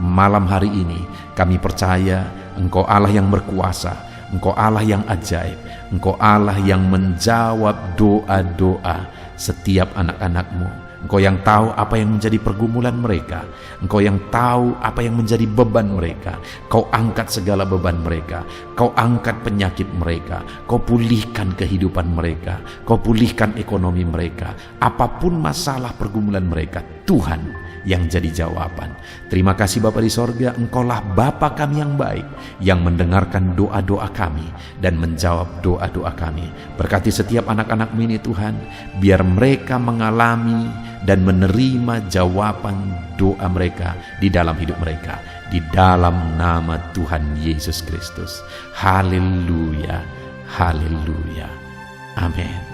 Malam hari ini kami percaya Engkau Allah yang berkuasa, Engkau Allah yang ajaib, Engkau Allah yang menjawab doa-doa setiap anak-anak-Mu. Engkau yang tahu apa yang menjadi pergumulan mereka. Engkau yang tahu apa yang menjadi beban mereka. Kau angkat segala beban mereka. Kau angkat penyakit mereka. Kau pulihkan kehidupan mereka. Kau pulihkan ekonomi mereka. Apapun masalah pergumulan mereka, Tuhan yang jadi jawaban. Terima kasih Bapa di sorga, Engkaulah Bapa kami yang baik, yang mendengarkan doa-doa kami dan menjawab doa-doa kami. Berkati setiap anak-anak-Mu ini Tuhan, biar mereka mengalami dan menerima jawaban doa mereka di dalam hidup mereka, di dalam nama Tuhan Yesus Kristus. Haleluya, haleluya, amin.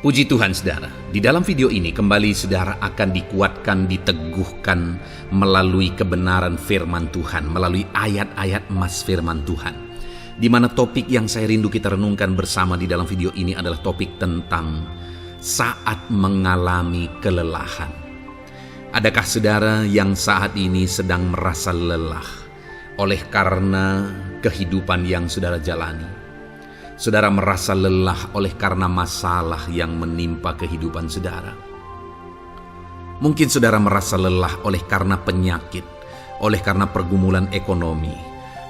Puji Tuhan saudara, di dalam video ini kembali saudara akan dikuatkan, diteguhkan melalui kebenaran firman Tuhan, melalui ayat-ayat emas firman Tuhan. Di mana topik yang saya rindu kita renungkan bersama di dalam video ini adalah topik tentang saat mengalami kelelahan. Adakah saudara yang saat ini sedang merasa lelah oleh karena kehidupan yang saudara jalani? Saudara merasa lelah oleh karena masalah yang menimpa kehidupan saudara. Mungkin saudara merasa lelah oleh karena penyakit, oleh karena pergumulan ekonomi,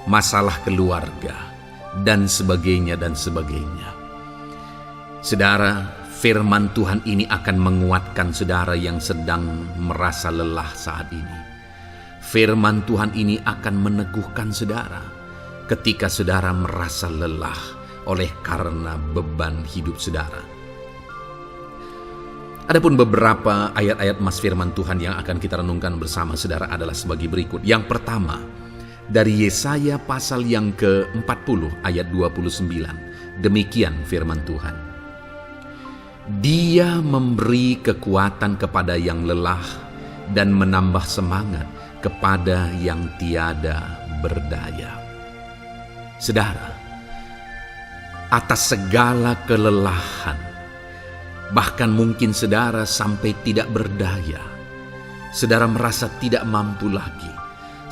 masalah keluarga, dan sebagainya dan sebagainya. Saudara, firman Tuhan ini akan menguatkan saudara yang sedang merasa lelah saat ini. Firman Tuhan ini akan meneguhkan saudara ketika saudara merasa lelah oleh karena beban hidup saudara. Adapun beberapa ayat-ayat emas firman Tuhan yang akan kita renungkan bersama saudara adalah sebagai berikut. Yang pertama, dari Yesaya pasal yang ke-40 ayat 29. Demikian firman Tuhan. Dia memberi kekuatan kepada yang lelah dan menambah semangat kepada yang tiada berdaya. Saudara, atas segala kelelahan, Bahkan mungkin saudara sampai tidak berdaya. Saudara merasa tidak mampu lagi.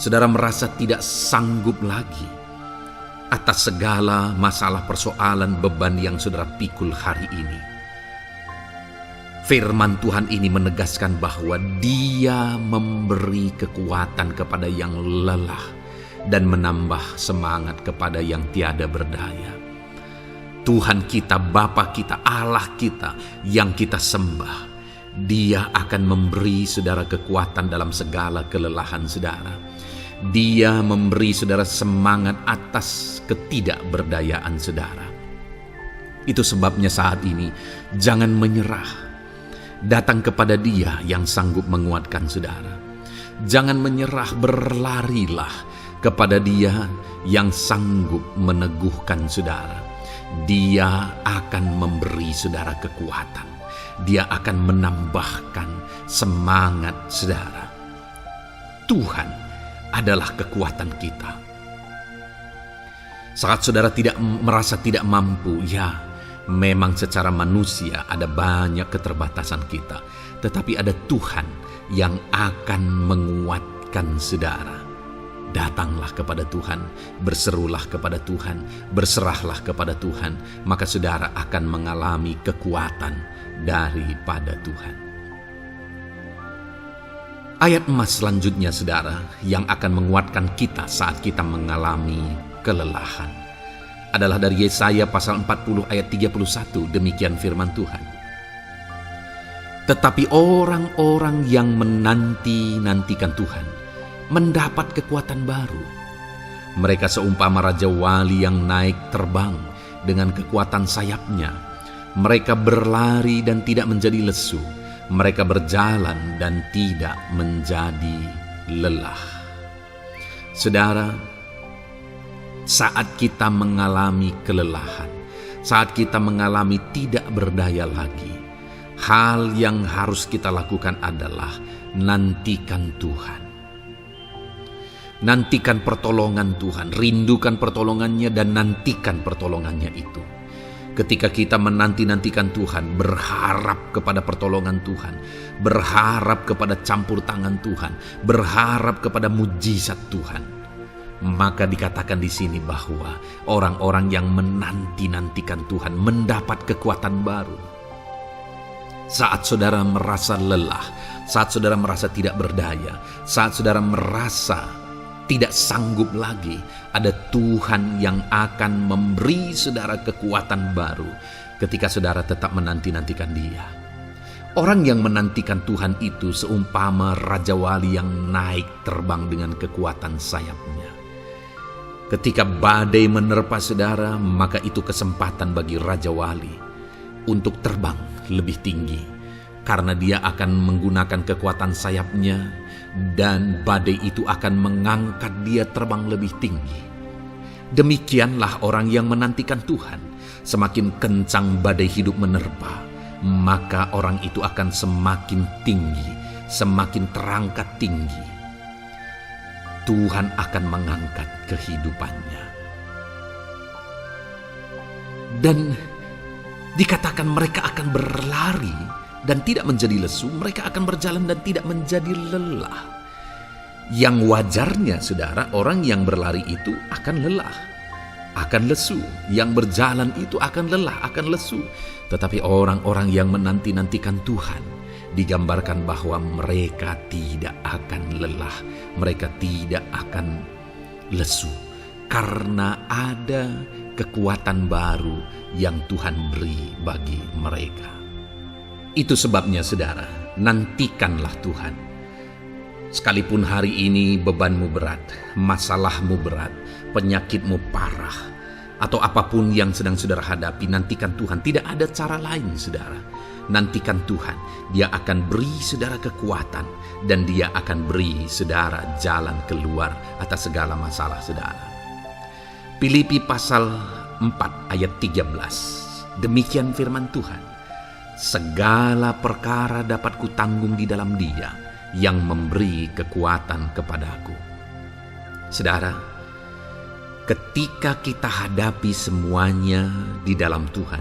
Saudara merasa tidak sanggup lagi atas segala masalah, persoalan, beban yang saudara pikul hari ini. Firman Tuhan ini menegaskan bahwa Dia memberi kekuatan kepada yang lelah dan menambah semangat kepada yang tiada berdaya. Tuhan kita, Bapa kita, Allah kita yang kita sembah, Dia akan memberi saudara kekuatan dalam segala kelelahan saudara. Dia memberi saudara semangat atas ketidakberdayaan saudara. Itu sebabnya saat ini jangan menyerah. Datang kepada Dia yang sanggup menguatkan saudara. Jangan menyerah, berlarilah kepada Dia yang sanggup meneguhkan saudara. Dia akan memberi saudara kekuatan. Dia akan menambahkan semangat saudara. Tuhan adalah kekuatan kita. Saat saudara merasa tidak mampu, ya memang secara manusia ada banyak keterbatasan kita. Tetapi ada Tuhan yang akan menguatkan saudara. Datanglah kepada Tuhan, berserulah kepada Tuhan, berserahlah kepada Tuhan, maka saudara akan mengalami kekuatan daripada Tuhan. Ayat emas selanjutnya saudara yang akan menguatkan kita saat kita mengalami kelelahan adalah dari Yesaya pasal 40 ayat 31. Demikian firman Tuhan. Tetapi orang-orang yang menanti-nantikan Tuhan mendapat kekuatan baru. Mereka seumpama Raja Wali yang naik terbang dengan kekuatan sayapnya. Mereka berlari dan tidak menjadi lesu. Mereka berjalan dan tidak menjadi lelah. Saudara, saat kita mengalami kelelahan, saat kita mengalami tidak berdaya lagi, hal yang harus kita lakukan adalah nantikan Tuhan. Nantikan pertolongan Tuhan, rindukan pertolongannya dan nantikan pertolongannya itu. Ketika kita menanti-nantikan Tuhan, berharap kepada pertolongan Tuhan, berharap kepada campur tangan Tuhan, berharap kepada mujizat Tuhan, maka dikatakan di sini bahwa orang-orang yang menanti-nantikan Tuhan mendapat kekuatan baru. Saat saudara merasa lelah, saat saudara merasa tidak berdaya, saat saudara merasa tidak sanggup lagi, ada Tuhan yang akan memberi saudara kekuatan baru ketika saudara tetap menanti-nantikan Dia. Orang yang menantikan Tuhan itu seumpama Raja Wali yang naik terbang dengan kekuatan sayapnya. Ketika badai menerpa saudara, maka itu kesempatan bagi Raja Wali untuk terbang lebih tinggi, karena dia akan menggunakan kekuatan sayapnya dan badai itu akan mengangkat dia terbang lebih tinggi. Demikianlah orang yang menantikan Tuhan. Semakin kencang badai hidup menerpa, maka orang itu akan semakin tinggi, semakin terangkat tinggi. Tuhan akan mengangkat kehidupannya. Dan dikatakan mereka akan berlari dan tidak menjadi lesu, mereka akan berjalan dan tidak menjadi lelah. Yang wajarnya saudara, orang yang berlari itu akan lelah, akan lesu. Yang berjalan itu akan lelah, akan lesu. Tetapi orang-orang yang menanti-nantikan Tuhan, digambarkan bahwa mereka tidak akan lelah, mereka tidak akan lesu, karena ada kekuatan baru yang Tuhan beri bagi mereka. Itu sebabnya saudara, nantikanlah Tuhan. Sekalipun hari ini bebanmu berat, masalahmu berat, penyakitmu parah, atau apapun yang sedang saudara hadapi, nantikan Tuhan. Tidak ada cara lain saudara. Nantikan Tuhan. Dia akan beri saudara kekuatan dan Dia akan beri saudara jalan keluar atas segala masalah saudara. Filipi pasal 4 ayat 13. Demikian firman Tuhan. Segala perkara dapat kutanggung di dalam Dia yang memberi kekuatan kepadaku. Saudara, ketika kita hadapi semuanya di dalam Tuhan,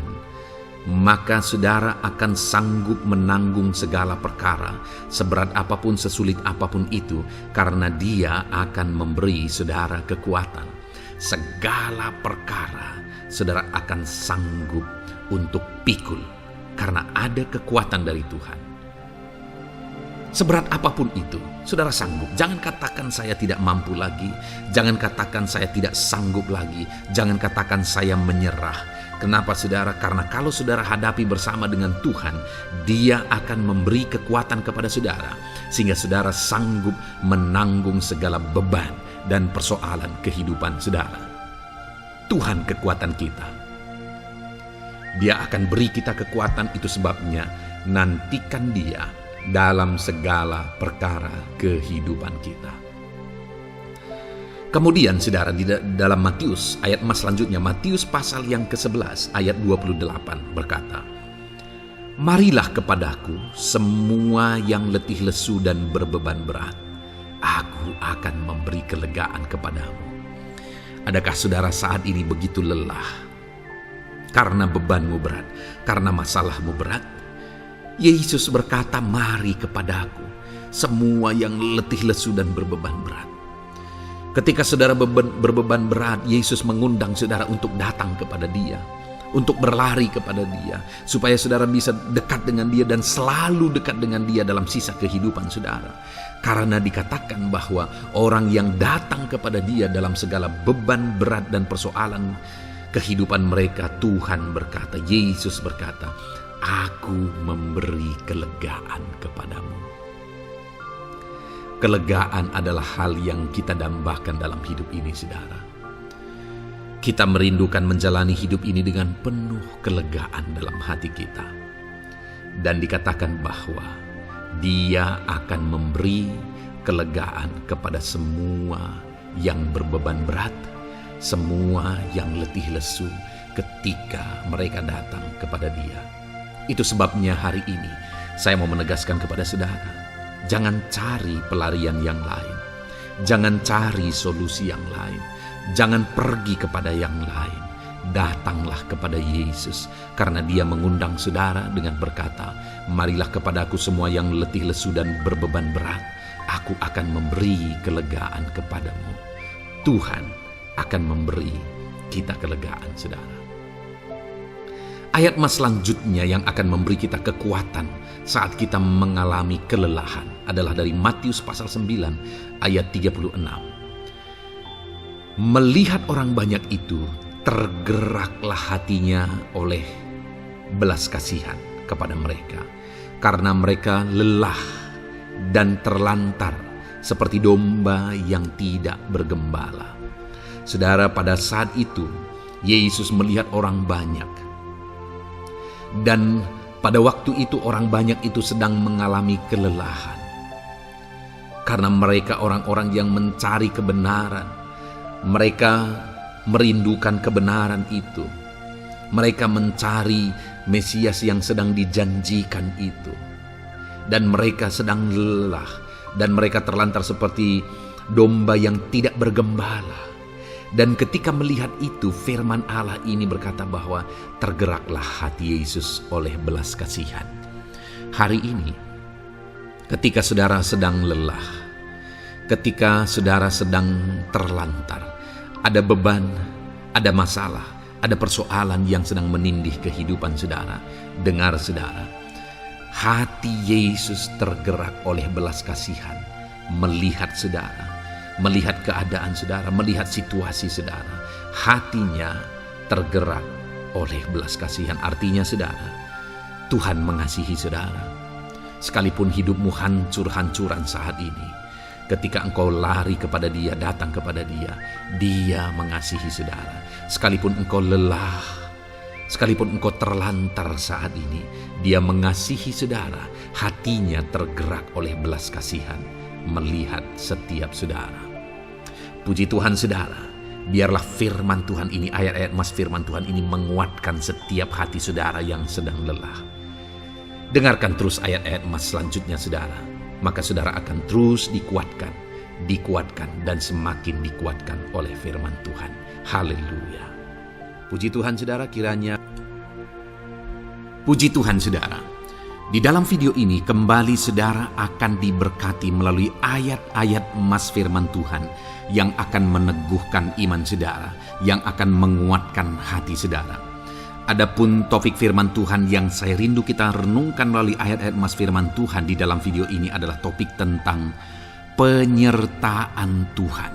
maka saudara akan sanggup menanggung segala perkara, seberat apapun, sesulit apapun itu, karena Dia akan memberi saudara kekuatan. Segala perkara saudara akan sanggup untuk pikul, karena ada kekuatan dari Tuhan. Seberat apapun itu, saudara sanggup. Jangan katakan saya tidak mampu lagi. Jangan katakan saya tidak sanggup lagi. Jangan katakan saya menyerah. Kenapa saudara? Karena kalau saudara hadapi bersama dengan Tuhan, Dia akan memberi kekuatan kepada saudara, sehingga saudara sanggup menanggung segala beban dan persoalan kehidupan saudara. Tuhan kekuatan kita. Dia akan beri kita kekuatan, itu sebabnya nantikan Dia dalam segala perkara kehidupan kita. Kemudian saudara, di dalam Matius ayat selanjutnya, Matius pasal yang ke-11 ayat 28 berkata, "Marilah kepadaku semua yang letih lesu dan berbeban berat, aku akan memberi kelegaan kepadamu." Adakah saudara saat ini begitu lelah karena bebanmu berat, karena masalahmu berat? Yesus berkata, "Mari kepadaku semua yang letih lesu dan berbeban berat." Ketika saudara berbeban berat, Yesus mengundang saudara untuk datang kepada Dia, untuk berlari kepada Dia, supaya saudara bisa dekat dengan Dia dan selalu dekat dengan Dia dalam sisa kehidupan saudara. Karena dikatakan bahwa orang yang datang kepada Dia dalam segala beban berat dan persoalan kehidupan mereka, Tuhan berkata, Yesus berkata, "Aku memberi kelegaan kepadamu." Kelegaan adalah hal yang kita dambakan dalam hidup ini, saudara. Kita merindukan menjalani hidup ini dengan penuh kelegaan dalam hati kita. Dan dikatakan bahwa Dia akan memberi kelegaan kepada semua yang berbeban berat, semua yang letih lesu ketika mereka datang kepada Dia. Itu sebabnya hari ini saya mau menegaskan kepada saudara, jangan cari pelarian yang lain. Jangan cari solusi yang lain. Jangan pergi kepada yang lain. Datanglah kepada Yesus, karena Dia mengundang saudara dengan berkata, "Marilah kepadaku semua yang letih lesu dan berbeban berat, aku akan memberi kelegaan kepadamu." Tuhan akan memberi kita kelegaan, saudara. Ayat selanjutnya yang akan memberi kita kekuatan saat kita mengalami kelelahan adalah dari Matius pasal 9 ayat 36. "Melihat orang banyak itu, tergeraklah hatinya oleh belas kasihan kepada mereka, karena mereka lelah dan terlantar seperti domba yang tidak bergembala." Saudara, pada saat itu Yesus melihat orang banyak. Dan pada waktu itu orang banyak itu sedang mengalami kelelahan. Karena mereka orang-orang yang mencari kebenaran. Mereka merindukan kebenaran itu. Mereka mencari Mesias yang sedang dijanjikan itu. Dan mereka sedang lelah. Dan mereka terlantar seperti domba yang tidak bergembala. Dan ketika melihat itu, firman Allah ini berkata bahwa tergeraklah hati Yesus oleh belas kasihan. Hari ini, ketika saudara sedang lelah, ketika saudara sedang terlantar, ada beban, ada masalah, ada persoalan yang sedang menindih kehidupan saudara, dengar saudara, hati Yesus tergerak oleh belas kasihan, melihat saudara, melihat keadaan saudara, melihat situasi saudara. Hatinya tergerak oleh belas kasihan. Artinya saudara, Tuhan mengasihi saudara. Sekalipun hidupmu hancur-hancuran saat ini, ketika engkau lari kepada Dia, datang kepada Dia, Dia mengasihi saudara. Sekalipun engkau lelah, sekalipun engkau terlantar saat ini, Dia mengasihi saudara. Hatinya tergerak oleh belas kasihan melihat setiap saudara. Puji Tuhan saudara, biarlah firman Tuhan ini, ayat-ayat firman Tuhan ini menguatkan setiap hati saudara yang sedang lelah. Dengarkan terus ayat-ayat selanjutnya saudara, maka saudara akan terus dikuatkan dan semakin dikuatkan oleh firman Tuhan. Haleluya. Puji Tuhan saudara, kiranya Puji Tuhan saudara, di dalam video ini kembali saudara akan diberkati melalui ayat-ayat emas firman Tuhan yang akan meneguhkan iman saudara, yang akan menguatkan hati saudara. Adapun topik firman Tuhan yang saya rindu kita renungkan melalui ayat-ayat emas firman Tuhan di dalam video ini adalah topik tentang penyertaan Tuhan.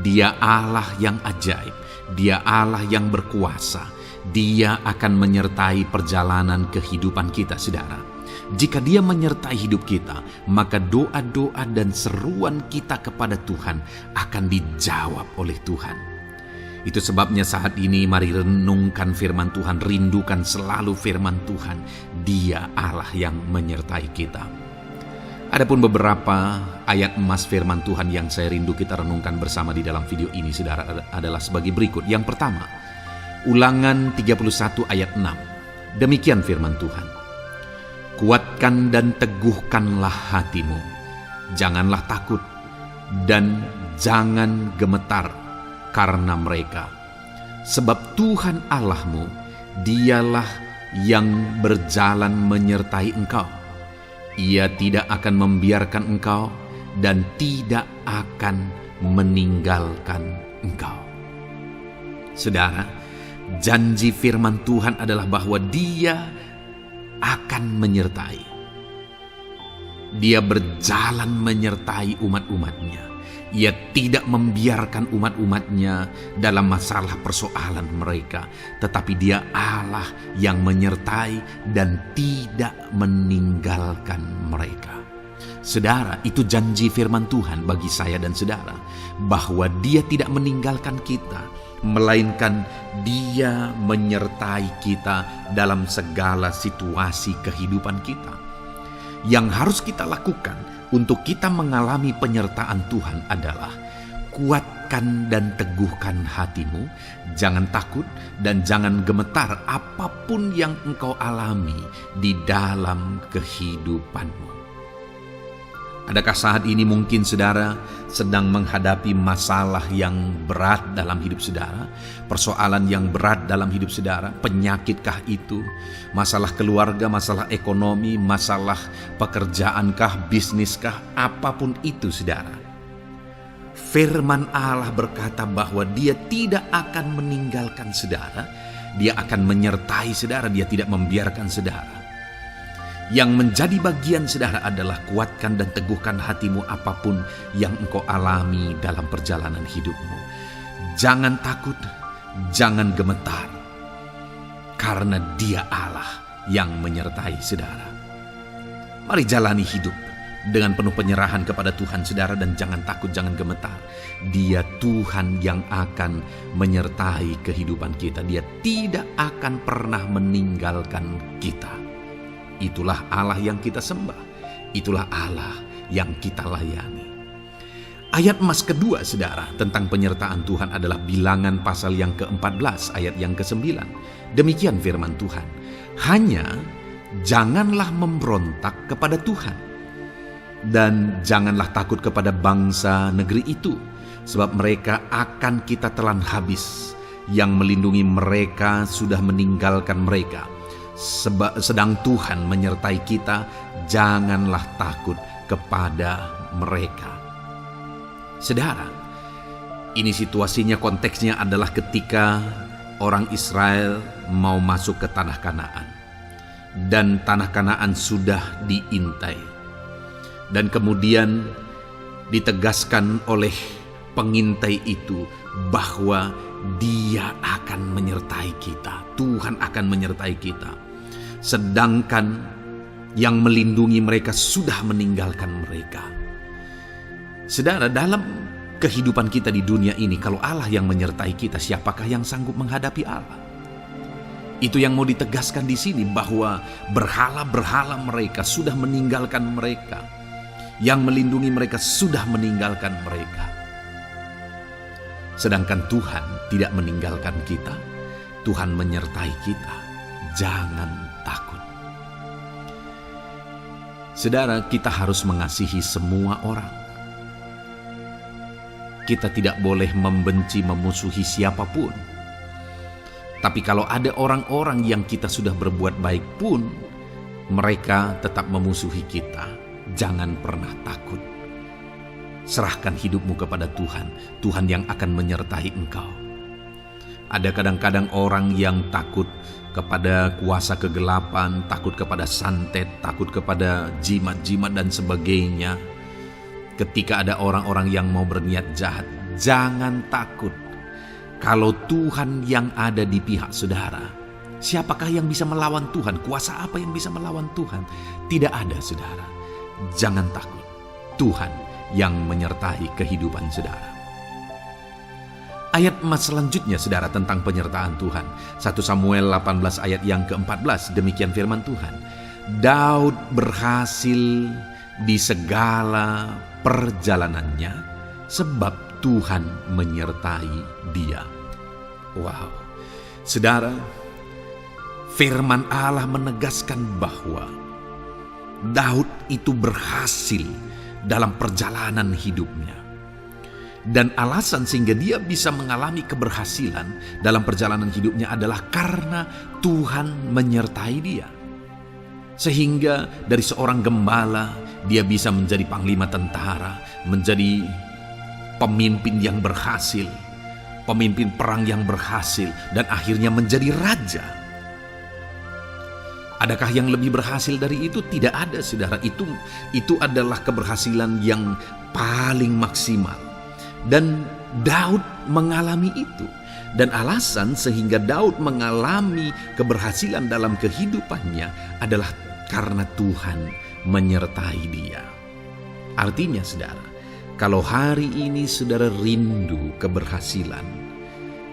Dia Allah yang ajaib, Dia Allah yang berkuasa. Dia akan menyertai perjalanan kehidupan kita, saudara. Jika Dia menyertai hidup kita, maka doa-doa dan seruan kita kepada Tuhan akan dijawab oleh Tuhan. Itu sebabnya saat ini mari renungkan firman Tuhan, rindukan selalu firman Tuhan. Dia Allah yang menyertai kita. Adapun beberapa ayat emas firman Tuhan yang saya rindu kita renungkan bersama di dalam video ini, saudara, adalah sebagai berikut. Yang pertama, Ulangan 31 ayat 6. Demikian firman Tuhan. Kuatkan dan teguhkanlah hatimu. Janganlah takut dan jangan gemetar karena mereka. Sebab Tuhan Allahmu, Dialah yang berjalan menyertai engkau. Ia tidak akan membiarkan engkau dan tidak akan meninggalkan engkau. Saudara, janji firman Tuhan adalah bahwa Dia akan menyertai. Dia berjalan menyertai umat-umatnya. Ia tidak membiarkan umat-umatnya dalam masalah persoalan mereka. Tetapi Dia Allah yang menyertai dan tidak meninggalkan mereka. Saudara, itu janji firman Tuhan bagi saya dan saudara, bahwa Dia tidak meninggalkan kita, melainkan Dia menyertai kita dalam segala situasi kehidupan kita. Yang harus kita lakukan untuk kita mengalami penyertaan Tuhan adalah kuatkan dan teguhkan hatimu, jangan takut dan jangan gemetar apapun yang engkau alami di dalam kehidupanmu. Adakah saat ini mungkin saudara sedang menghadapi masalah yang berat dalam hidup saudara? Persoalan yang berat dalam hidup saudara? Penyakitkah itu? Masalah keluarga, masalah ekonomi, masalah pekerjaankah, bisniskah? Apapun itu saudara. Firman Allah berkata bahwa Dia tidak akan meninggalkan saudara. Dia akan menyertai saudara, Dia tidak membiarkan saudara. Yang menjadi bagian saudara adalah kuatkan dan teguhkan hatimu apapun yang engkau alami dalam perjalanan hidupmu. Jangan takut, jangan gemetar, karena Dia Allah yang menyertai saudara. Mari jalani hidup dengan penuh penyerahan kepada Tuhan saudara, dan jangan takut, jangan gemetar. Dia Tuhan yang akan menyertai kehidupan kita. Dia tidak akan pernah meninggalkan kita. Itulah Allah yang kita sembah. Itulah Allah yang kita layani. Ayat emas kedua saudara tentang penyertaan Tuhan adalah Bilangan pasal yang ke-14 ayat yang ke-9. Demikian firman Tuhan. Hanya janganlah memberontak kepada Tuhan, dan janganlah takut kepada bangsa negeri itu, sebab mereka akan kita telan habis. Yang melindungi mereka sudah meninggalkan mereka. Sedang Tuhan menyertai kita, janganlah takut kepada mereka. Saudara, ini situasinya, konteksnya adalah ketika orang Israel mau masuk ke tanah Kanaan. Dan tanah Kanaan sudah diintai. Dan kemudian ditegaskan oleh pengintai itu bahwa Dia akan menyertai kita. Tuhan akan menyertai kita. Sedangkan yang melindungi mereka sudah meninggalkan mereka. Saudara, dalam kehidupan kita di dunia ini, kalau Allah yang menyertai kita, siapakah yang sanggup menghadapi Allah? Itu yang mau ditegaskan di sini, bahwa berhala-berhala mereka sudah meninggalkan mereka. Yang melindungi mereka sudah meninggalkan mereka. Sedangkan Tuhan tidak meninggalkan kita. Tuhan menyertai kita. Jangan takut. Saudara, kita harus mengasihi semua orang. Kita tidak boleh membenci, memusuhi siapapun. Tapi kalau ada orang-orang yang kita sudah berbuat baik pun, mereka tetap memusuhi kita. Jangan pernah takut. Serahkan hidupmu kepada Tuhan, Tuhan yang akan menyertai engkau. Ada kadang-kadang orang yang takut kepada kuasa kegelapan, takut kepada santet, takut kepada jimat-jimat dan sebagainya. Ketika ada orang-orang yang mau berniat jahat, jangan takut. Kalau Tuhan yang ada di pihak saudara, siapakah yang bisa melawan Tuhan? Kuasa apa yang bisa melawan Tuhan? Tidak ada, saudara. Jangan takut. Tuhan yang menyertai kehidupan saudara. Ayat emas selanjutnya, saudara, tentang penyertaan Tuhan. 1 Samuel 18 ayat yang ke-14, demikian firman Tuhan. Daud berhasil di segala perjalanannya sebab Tuhan menyertai dia. Wow, saudara, firman Allah menegaskan bahwa Daud itu berhasil dalam perjalanan hidupnya. Dan alasan sehingga dia bisa mengalami keberhasilan dalam perjalanan hidupnya adalah karena Tuhan menyertai dia. Sehingga dari seorang gembala, dia bisa menjadi panglima tentara, menjadi pemimpin yang berhasil, pemimpin perang yang berhasil, dan akhirnya menjadi raja. Adakah yang lebih berhasil dari itu? Tidak ada, saudara. Itu adalah keberhasilan yang paling maksimal. Dan Daud mengalami itu. Dan alasan sehingga Daud mengalami keberhasilan dalam kehidupannya adalah karena Tuhan menyertai dia. Artinya, saudara, kalau hari ini saudara rindu keberhasilan,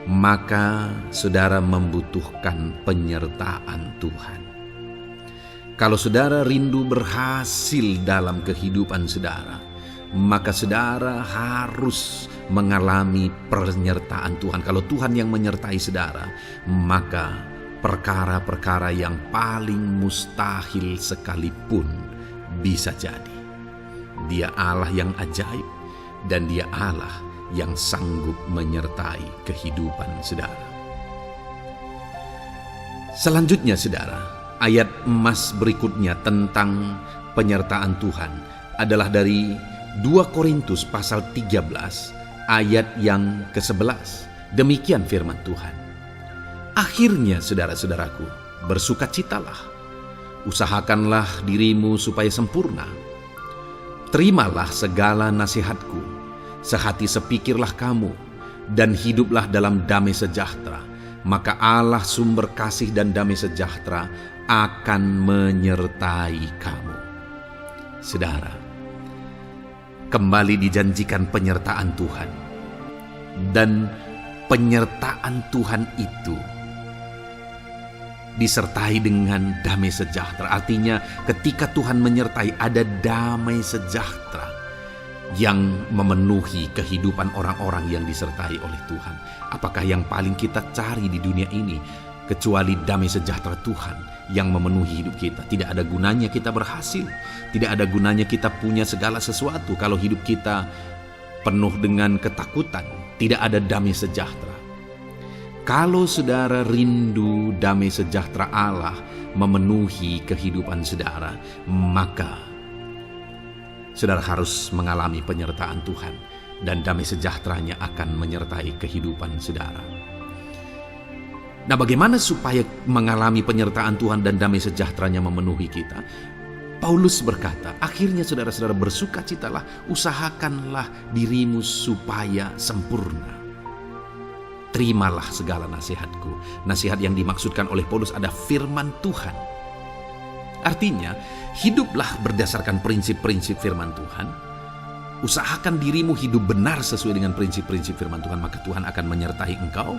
maka saudara membutuhkan penyertaan Tuhan. Kalau saudara rindu berhasil dalam kehidupan saudara, maka saudara harus mengalami penyertaan Tuhan. Kalau Tuhan yang menyertai saudara, maka perkara-perkara yang paling mustahil sekalipun bisa jadi. Dia Allah yang ajaib, dan Dia Allah yang sanggup menyertai kehidupan saudara. Selanjutnya, saudara, ayat emas berikutnya tentang penyertaan Tuhan adalah dari 2 Korintus pasal 13 ayat yang ke-11. Demikian firman Tuhan. Akhirnya, saudara-saudaraku, bersukacitalah. Usahakanlah dirimu supaya sempurna. Terimalah segala nasihatku. Sehati sepikirlah kamu, dan hiduplah dalam damai sejahtera. Maka Allah sumber kasih dan damai sejahtera akan menyertai kamu. Saudara, kembali dijanjikan penyertaan Tuhan. Dan penyertaan Tuhan itu disertai dengan damai sejahtera. Artinya ketika Tuhan menyertai, ada damai sejahtera yang memenuhi kehidupan orang-orang yang disertai oleh Tuhan. Apakah yang paling kita cari di dunia ini kecuali damai sejahtera Tuhan yang memenuhi hidup kita? Tidak ada gunanya kita berhasil, tidak ada gunanya kita punya segala sesuatu kalau hidup kita penuh dengan ketakutan, tidak ada damai sejahtera. Kalau saudara rindu damai sejahtera Allah memenuhi kehidupan saudara, maka saudara harus mengalami penyertaan Tuhan, dan damai sejahteranya akan menyertai kehidupan saudara. Nah, bagaimana supaya mengalami penyertaan Tuhan dan damai sejahteranya memenuhi kita? Paulus berkata, akhirnya saudara-saudara bersukacitalah, usahakanlah dirimu supaya sempurna. Terimalah segala nasihatku. Nasihat yang dimaksudkan oleh Paulus ada firman Tuhan. Artinya, hiduplah berdasarkan prinsip-prinsip firman Tuhan. Usahakan dirimu hidup benar sesuai dengan prinsip-prinsip firman Tuhan, maka Tuhan akan menyertai engkau,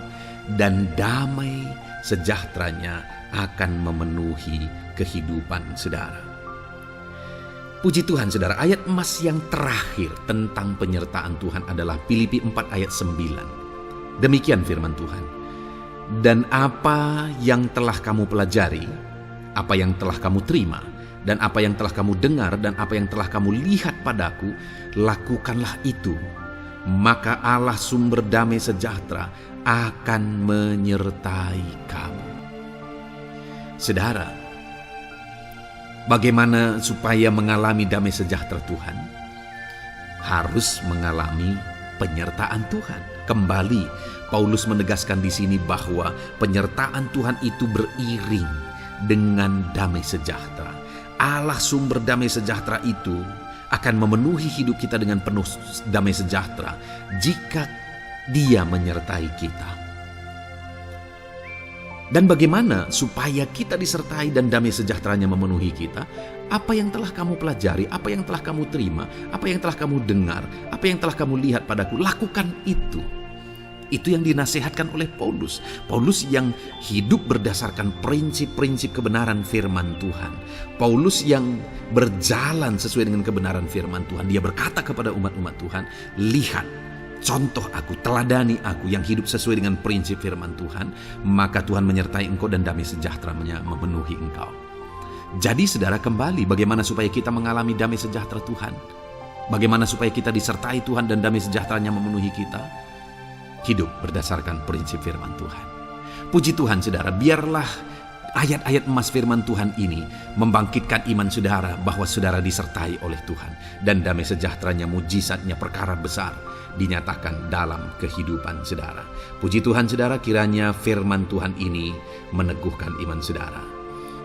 dan damai sejahteranya akan memenuhi kehidupan saudara. Puji Tuhan, saudara, ayat emas yang terakhir tentang penyertaan Tuhan adalah Filipi 4 ayat 9. Demikian firman Tuhan. Dan apa yang telah kamu pelajari, apa yang telah kamu terima, dan apa yang telah kamu dengar, dan apa yang telah kamu lihat padaku, lakukanlah itu, maka Allah sumber damai sejahtera akan menyertai kamu. Saudara, bagaimana supaya mengalami damai sejahtera Tuhan? Harus mengalami penyertaan Tuhan. Kembali, Paulus menegaskan di sini bahwa penyertaan Tuhan itu beriring dengan damai sejahtera. Allah sumber damai sejahtera itu akan memenuhi hidup kita dengan penuh damai sejahtera jika Dia menyertai kita. Dan bagaimana supaya kita disertai dan damai sejahteranya memenuhi kita? Apa yang telah kamu pelajari, apa yang telah kamu terima, apa yang telah kamu dengar, apa yang telah kamu lihat padaku, lakukan itu. Itu yang dinasihatkan oleh Paulus. Paulus yang hidup berdasarkan prinsip-prinsip kebenaran firman Tuhan. Paulus yang berjalan sesuai dengan kebenaran firman Tuhan. Dia berkata kepada umat-umat Tuhan, lihat, contoh aku, teladani aku yang hidup sesuai dengan prinsip firman Tuhan, maka Tuhan menyertai engkau dan damai sejahteranya memenuhi engkau. Jadi saudara, kembali bagaimana supaya kita mengalami damai sejahtera Tuhan? Bagaimana supaya kita disertai Tuhan dan damai sejahteranya memenuhi kita? Hidup berdasarkan prinsip firman Tuhan. Puji Tuhan saudara, biarlah ayat-ayat emas firman Tuhan ini membangkitkan iman saudara bahwa saudara disertai oleh Tuhan. Dan damai sejahteranya, mujizatnya, perkara besar dinyatakan dalam kehidupan saudara. Puji Tuhan saudara, kiranya firman Tuhan ini meneguhkan iman saudara.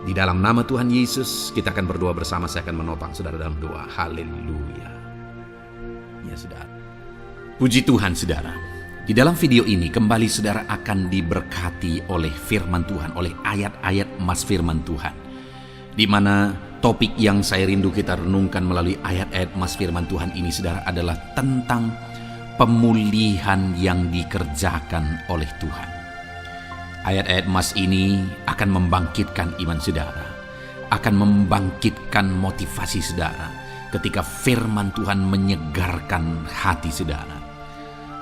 Di dalam nama Tuhan Yesus kita akan berdoa bersama. Saya akan menopang saudara dalam doa. Haleluya. Ya saudara. Puji Tuhan saudara. Di dalam video ini kembali saudara akan diberkati oleh firman Tuhan, oleh ayat-ayat emas firman Tuhan. Di mana topik yang saya rindu kita renungkan melalui ayat-ayat emas firman Tuhan ini saudara adalah tentang pemulihan yang dikerjakan oleh Tuhan. Ayat-ayat emas ini akan membangkitkan iman saudara, akan membangkitkan motivasi saudara ketika firman Tuhan menyegarkan hati saudara.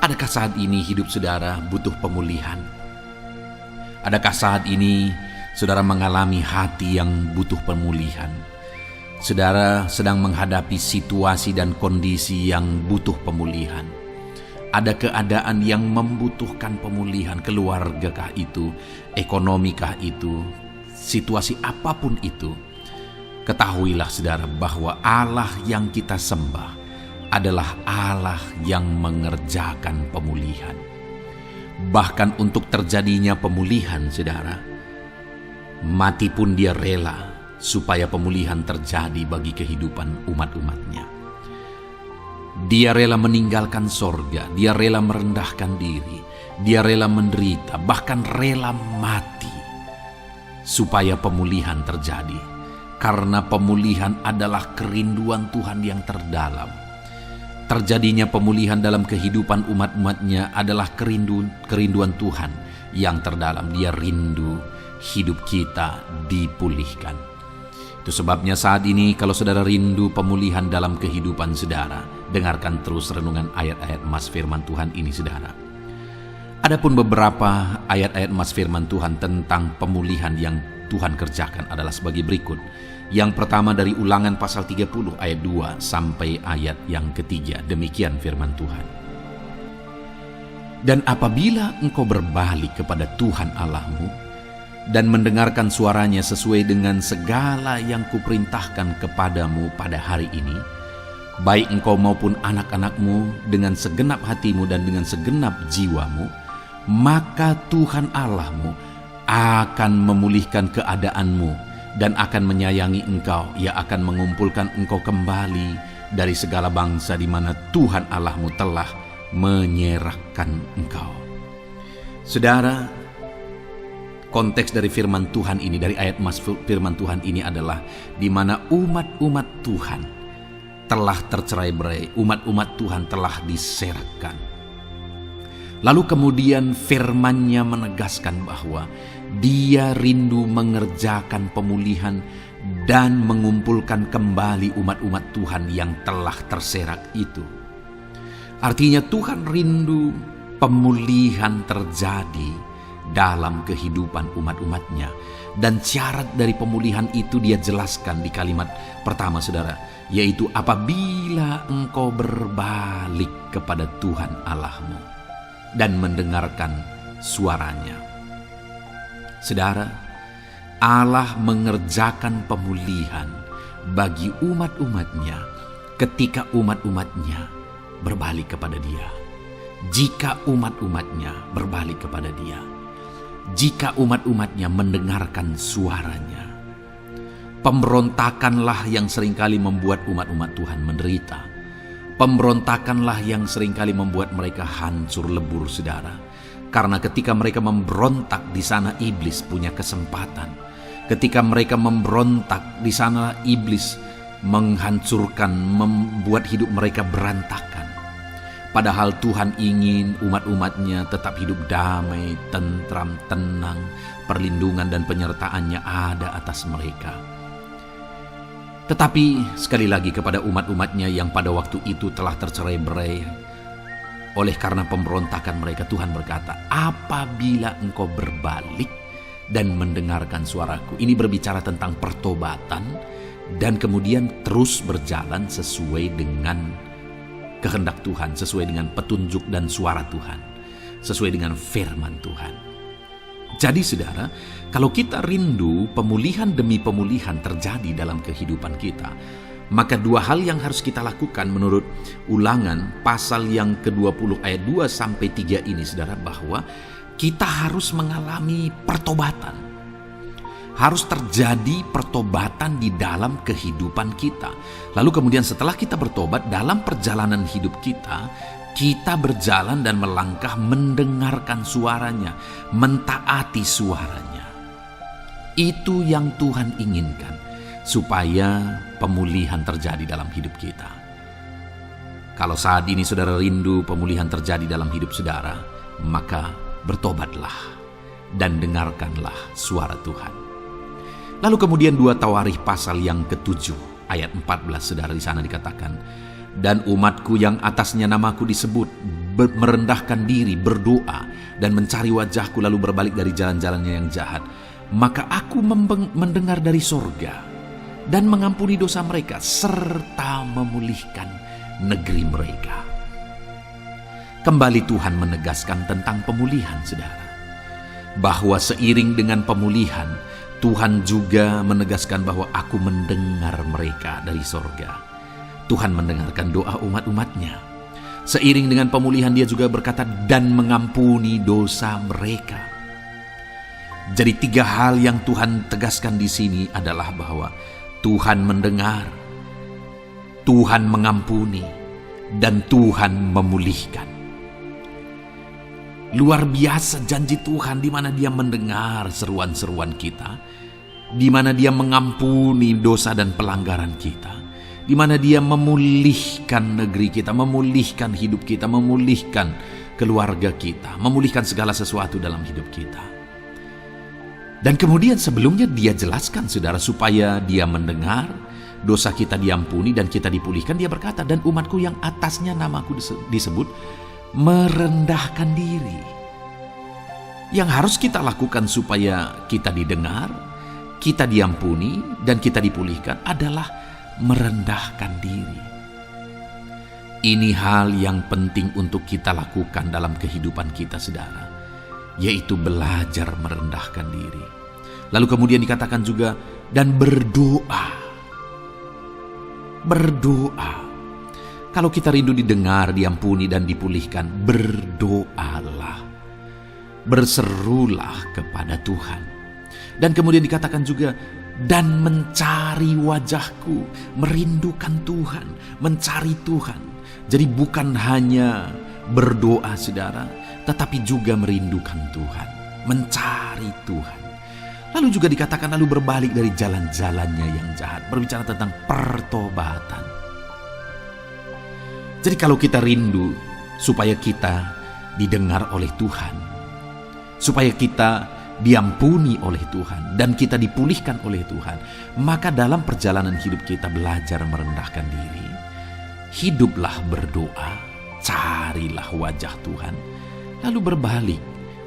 Adakah saat ini hidup saudara butuh pemulihan? Adakah saat ini saudara mengalami hati yang butuh pemulihan? Saudara sedang menghadapi situasi dan kondisi yang butuh pemulihan. Ada keadaan yang membutuhkan pemulihan, keluargakah itu, ekonomikah itu, situasi apapun itu. Ketahuilah saudara bahwa Allah yang kita sembah adalah Allah yang mengerjakan pemulihan. Bahkan untuk terjadinya pemulihan saudara, mati pun Dia rela supaya pemulihan terjadi bagi kehidupan umat-umatnya. Dia rela meninggalkan sorga, Dia rela merendahkan diri, Dia rela menderita, bahkan rela mati supaya pemulihan terjadi. Karena pemulihan adalah kerinduan Tuhan yang terdalam. Terjadinya pemulihan dalam kehidupan umat-umatnya adalah kerinduan Tuhan yang terdalam. Dia rindu hidup kita dipulihkan. Itu sebabnya saat ini kalau saudara rindu pemulihan dalam kehidupan saudara, dengarkan terus renungan ayat-ayat emas firman Tuhan ini saudara. Adapun beberapa ayat-ayat emas firman Tuhan tentang pemulihan yang Tuhan kerjakan adalah sebagai berikut. Yang pertama dari Ulangan pasal 30 ayat 2 sampai ayat yang ketiga. Demikian firman Tuhan. Dan apabila engkau berbalik kepada Tuhan Allahmu dan mendengarkan suaranya sesuai dengan segala yang kuperintahkan kepadamu pada hari ini, baik engkau maupun anak-anakmu dengan segenap hatimu dan dengan segenap jiwamu, maka Tuhan Allahmu akan memulihkan keadaanmu dan akan menyayangi engkau. Ia akan mengumpulkan engkau kembali dari segala bangsa di mana Tuhan Allahmu telah menyerahkan engkau. Saudara, konteks dari firman Tuhan ini, dari ayat emas firman Tuhan ini adalah di mana umat-umat Tuhan telah tercerai-berai, umat-umat Tuhan telah diserahkan. Lalu kemudian firman-Nya menegaskan bahwa Dia rindu mengerjakan pemulihan dan mengumpulkan kembali umat-umat Tuhan yang telah terserak itu. Artinya Tuhan rindu pemulihan terjadi dalam kehidupan umat-umatnya. Dan syarat dari pemulihan itu dia jelaskan di kalimat pertama, saudara, yaitu apabila engkau berbalik kepada Tuhan Allahmu dan mendengarkan suaranya. Saudara, Allah mengerjakan pemulihan bagi umat-umatnya ketika umat-umatnya berbalik kepada dia. Jika umat-umatnya berbalik kepada dia, jika umat-umatnya mendengarkan suaranya. Pemberontakanlah yang seringkali membuat umat-umat Tuhan menderita. Pemberontakanlah yang seringkali membuat mereka hancur lebur, saudara. Karena ketika mereka memberontak, di sana iblis punya kesempatan. Ketika mereka memberontak, di sana iblis menghancurkan, membuat hidup mereka berantakan. Padahal Tuhan ingin umat-umatnya tetap hidup damai, tentram, tenang, perlindungan dan penyertaannya ada atas mereka. Tetapi sekali lagi kepada umat-umatnya yang pada waktu itu telah tercerai-berai oleh karena pemberontakan mereka, Tuhan berkata, apabila engkau berbalik dan mendengarkan suaraku. Ini berbicara tentang pertobatan dan kemudian terus berjalan sesuai dengan kehendak Tuhan, sesuai dengan petunjuk dan suara Tuhan, sesuai dengan firman Tuhan. Jadi saudara, kalau kita rindu pemulihan demi pemulihan terjadi dalam kehidupan kita, maka dua hal yang harus kita lakukan menurut Ulangan pasal yang ke-20 ayat 2-3 ini, saudara, bahwa kita harus mengalami pertobatan. Harus terjadi pertobatan di dalam kehidupan kita. Lalu kemudian setelah kita bertobat, dalam perjalanan hidup kita, kita berjalan dan melangkah mendengarkan suaranya, mentaati suaranya. Itu yang Tuhan inginkan, supaya pemulihan terjadi dalam hidup kita. Kalau saat ini saudara rindu pemulihan terjadi dalam hidup saudara, maka bertobatlah dan dengarkanlah suara Tuhan. Lalu kemudian 2 Tawarikh pasal yang ke-7 ayat 14, saudara, di sana dikatakan, dan umatku yang atasnya namaku disebut merendahkan diri, berdoa dan mencari wajahku lalu berbalik dari jalan-jalannya yang jahat, maka aku mendengar dari sorga dan mengampuni dosa mereka serta memulihkan negeri mereka. Kembali Tuhan menegaskan tentang pemulihan, saudara, bahwa seiring dengan pemulihan Tuhan juga menegaskan bahwa aku mendengar mereka dari sorga. Tuhan mendengarkan doa umat-umatnya. Seiring dengan pemulihan dia juga berkata dan mengampuni dosa mereka. Jadi 3 hal yang Tuhan tegaskan di sini adalah bahwa Tuhan mendengar, Tuhan mengampuni, dan Tuhan memulihkan. Luar biasa janji Tuhan, di mana Dia mendengar seruan-seruan kita, di mana Dia mengampuni dosa dan pelanggaran kita, di mana Dia memulihkan negeri kita, memulihkan hidup kita, memulihkan keluarga kita, memulihkan segala sesuatu dalam hidup kita. Dan kemudian sebelumnya Dia jelaskan, saudara, supaya Dia mendengar, dosa kita diampuni dan kita dipulihkan. Dia berkata, dan umatku yang atasnya namaku disebut merendahkan diri. Yang harus kita lakukan supaya kita didengar, kita diampuni, dan kita dipulihkan adalah merendahkan diri. Ini hal yang penting untuk kita lakukan dalam kehidupan kita, saudara, yaitu belajar merendahkan diri. Lalu kemudian dikatakan juga, dan berdoa. Berdoa. Kalau kita rindu didengar, diampuni, dan dipulihkan, berdoalah. Berserulah kepada Tuhan. Dan kemudian dikatakan juga, dan mencari wajahku, merindukan Tuhan, mencari Tuhan. Jadi bukan hanya berdoa, saudara, tetapi juga merindukan Tuhan, mencari Tuhan. Lalu juga dikatakan lalu berbalik dari jalan-jalannya yang jahat, berbicara tentang pertobatan. Jadi kalau kita rindu supaya kita didengar oleh Tuhan, supaya kita diampuni oleh Tuhan, dan kita dipulihkan oleh Tuhan, maka dalam perjalanan hidup kita belajar merendahkan diri. Hiduplah berdoa, carilah wajah Tuhan, lalu berbalik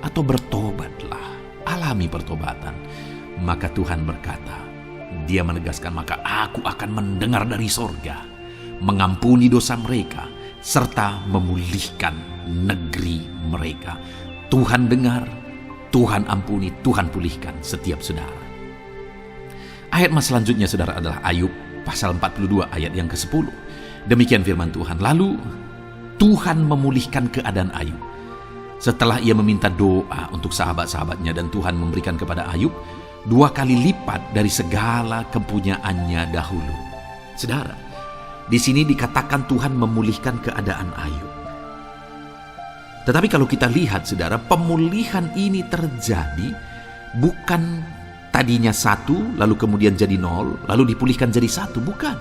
atau bertobatlah, alami pertobatan. Maka Tuhan berkata, Dia menegaskan, maka aku akan mendengar dari sorga, mengampuni dosa mereka, serta memulihkan negeri mereka. Tuhan dengar, Tuhan ampuni, Tuhan pulihkan setiap saudara. Ayat mas selanjutnya saudara adalah Ayub pasal 42 ayat yang ke-10. Demikian firman Tuhan. Lalu Tuhan memulihkan keadaan Ayub. Setelah ia meminta doa untuk sahabat-sahabatnya, dan Tuhan memberikan kepada Ayub 2 kali lipat dari segala kepunyaannya dahulu. Saudara, di sini dikatakan Tuhan memulihkan keadaan Ayub. Tetapi kalau kita lihat saudara, pemulihan ini terjadi bukan tadinya 1, lalu kemudian jadi 0, lalu dipulihkan jadi 1, bukan.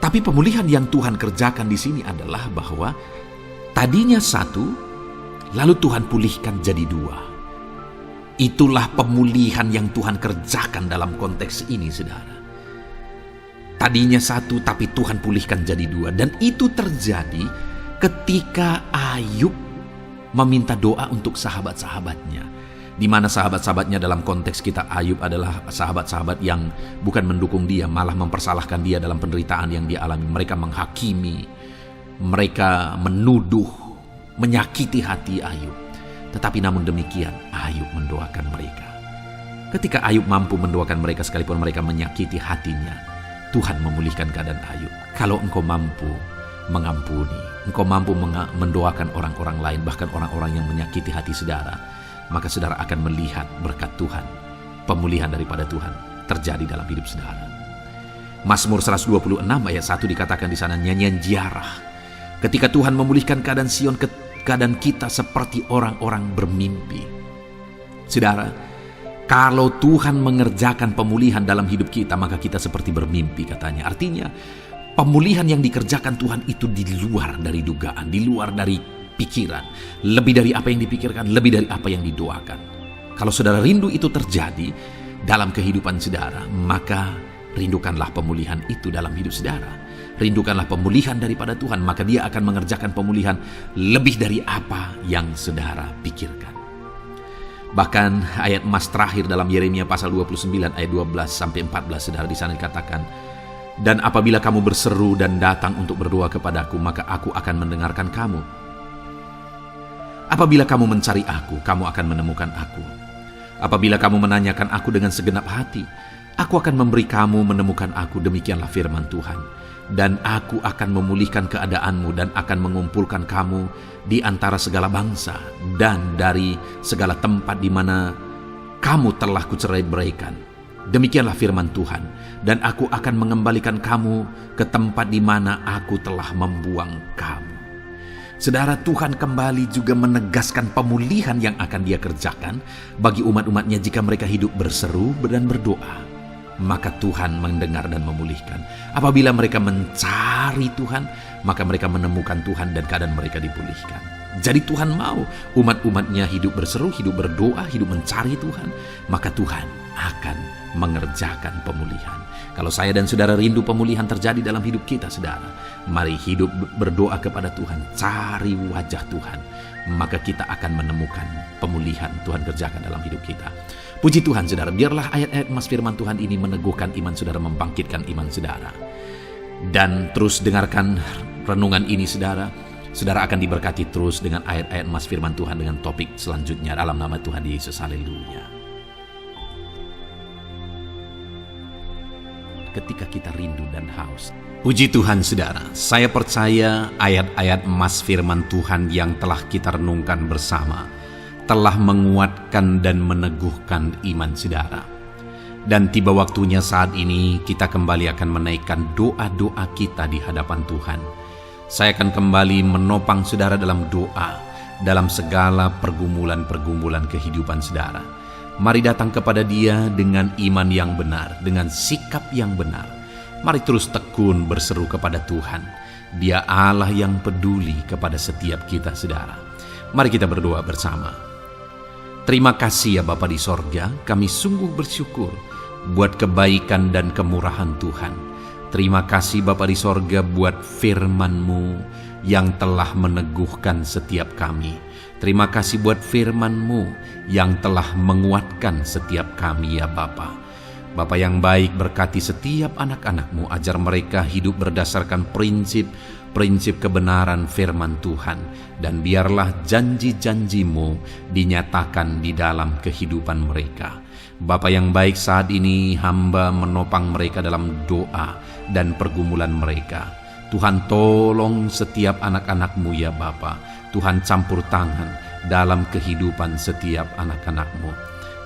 Tapi pemulihan yang Tuhan kerjakan di sini adalah bahwa tadinya 1, lalu Tuhan pulihkan jadi 2. Itulah pemulihan yang Tuhan kerjakan dalam konteks ini, saudara. Tadinya 1, tapi Tuhan pulihkan jadi 2. Dan itu terjadi ketika Ayub meminta doa untuk sahabat-sahabatnya. Di mana sahabat-sahabatnya dalam konteks kita Ayub adalah sahabat-sahabat yang bukan mendukung dia, malah mempersalahkan dia dalam penderitaan yang dia alami. Mereka menghakimi, mereka menuduh, menyakiti hati Ayub. Tetapi namun demikian, Ayub mendoakan mereka. Ketika Ayub mampu mendoakan mereka sekalipun mereka menyakiti hatinya, Tuhan memulihkan keadaan Ayub. Kalau engkau mampu mengampuni, engkau mampu mendoakan orang-orang lain, bahkan orang-orang yang menyakiti hati saudara, maka saudara akan melihat berkat Tuhan, pemulihan daripada Tuhan terjadi dalam hidup saudara. Mazmur 126 ayat 1 dikatakan di sana, nyanyian ziarah. Ketika Tuhan memulihkan keadaan Sion, keadaan kita seperti orang-orang bermimpi. Saudara, kalau Tuhan mengerjakan pemulihan dalam hidup kita, maka kita seperti bermimpi katanya. Artinya, pemulihan yang dikerjakan Tuhan itu di luar dari dugaan, di luar dari pikiran, lebih dari apa yang dipikirkan, lebih dari apa yang didoakan. Kalau saudara rindu itu terjadi dalam kehidupan saudara, maka rindukanlah pemulihan itu dalam hidup saudara. Rindukanlah pemulihan daripada Tuhan, maka Dia akan mengerjakan pemulihan lebih dari apa yang saudara pikirkan. Bahkan ayat emas terakhir dalam Yeremia pasal 29 ayat 12 sampai 14 saudara, di sana dikatakan, dan apabila kamu berseru dan datang untuk berdoa kepadaku, maka aku akan mendengarkan kamu. Apabila kamu mencari aku, kamu akan menemukan aku. Apabila kamu menanyakan aku dengan segenap hati, aku akan memberi kamu menemukan aku. Demikianlah firman Tuhan. Dan aku akan memulihkan keadaanmu dan akan mengumpulkan kamu di antara segala bangsa dan dari segala tempat di mana kamu telah kucerai-beraikan. Demikianlah firman Tuhan. Dan aku akan mengembalikan kamu ke tempat di mana aku telah membuang kamu. Saudara, Tuhan kembali juga menegaskan pemulihan yang akan Dia kerjakan bagi umat-umatnya jika mereka hidup berseru dan berdoa. Maka Tuhan mendengar dan memulihkan. Apabila mereka mencari Tuhan, maka mereka menemukan Tuhan dan keadaan mereka dipulihkan. Jadi Tuhan mau umat-umatnya hidup berseru, hidup berdoa, hidup mencari Tuhan, maka Tuhan akan mengerjakan pemulihan. Kalau saya dan saudara rindu pemulihan terjadi dalam hidup kita, saudara, mari hidup berdoa kepada Tuhan, cari wajah Tuhan, maka kita akan menemukan pemulihan Tuhan kerjakan dalam hidup kita. Puji Tuhan saudara, biarlah ayat-ayat emas firman Tuhan ini meneguhkan iman saudara, membangkitkan iman saudara. Dan terus dengarkan renungan ini saudara, saudara akan diberkati terus dengan ayat-ayat emas firman Tuhan dengan topik selanjutnya dalam nama Tuhan Yesus. Haleluya. Ketika kita rindu dan haus. Puji Tuhan saudara, saya percaya ayat-ayat emas firman Tuhan yang telah kita renungkan bersama telah menguatkan dan meneguhkan iman saudara. Dan tiba waktunya saat ini kita kembali akan menaikkan doa-doa kita di hadapan Tuhan. Saya akan kembali menopang saudara dalam doa, dalam segala pergumulan-pergumulan kehidupan saudara. Mari datang kepada Dia dengan iman yang benar, dengan sikap yang benar. Mari terus tekun berseru kepada Tuhan. Dia Allah yang peduli kepada setiap kita, saudara. Mari kita berdoa bersama. Terima kasih ya Bapa di sorga, kami sungguh bersyukur buat kebaikan dan kemurahan Tuhan. Terima kasih Bapa di sorga buat firman-Mu yang telah meneguhkan setiap kami. Terima kasih buat firman-Mu yang telah menguatkan setiap kami ya Bapa. Bapa yang baik, berkati setiap anak-anak-Mu, ajar mereka hidup berdasarkan prinsip kebenaran firman Tuhan. Dan biarlah janji-janji-Mu dinyatakan di dalam kehidupan mereka. Bapa yang baik, saat ini hamba menopang mereka dalam doa dan pergumulan mereka. Tuhan, tolong setiap anak-anak-Mu ya Bapa. Tuhan, campur tangan dalam kehidupan setiap anak-anak-Mu.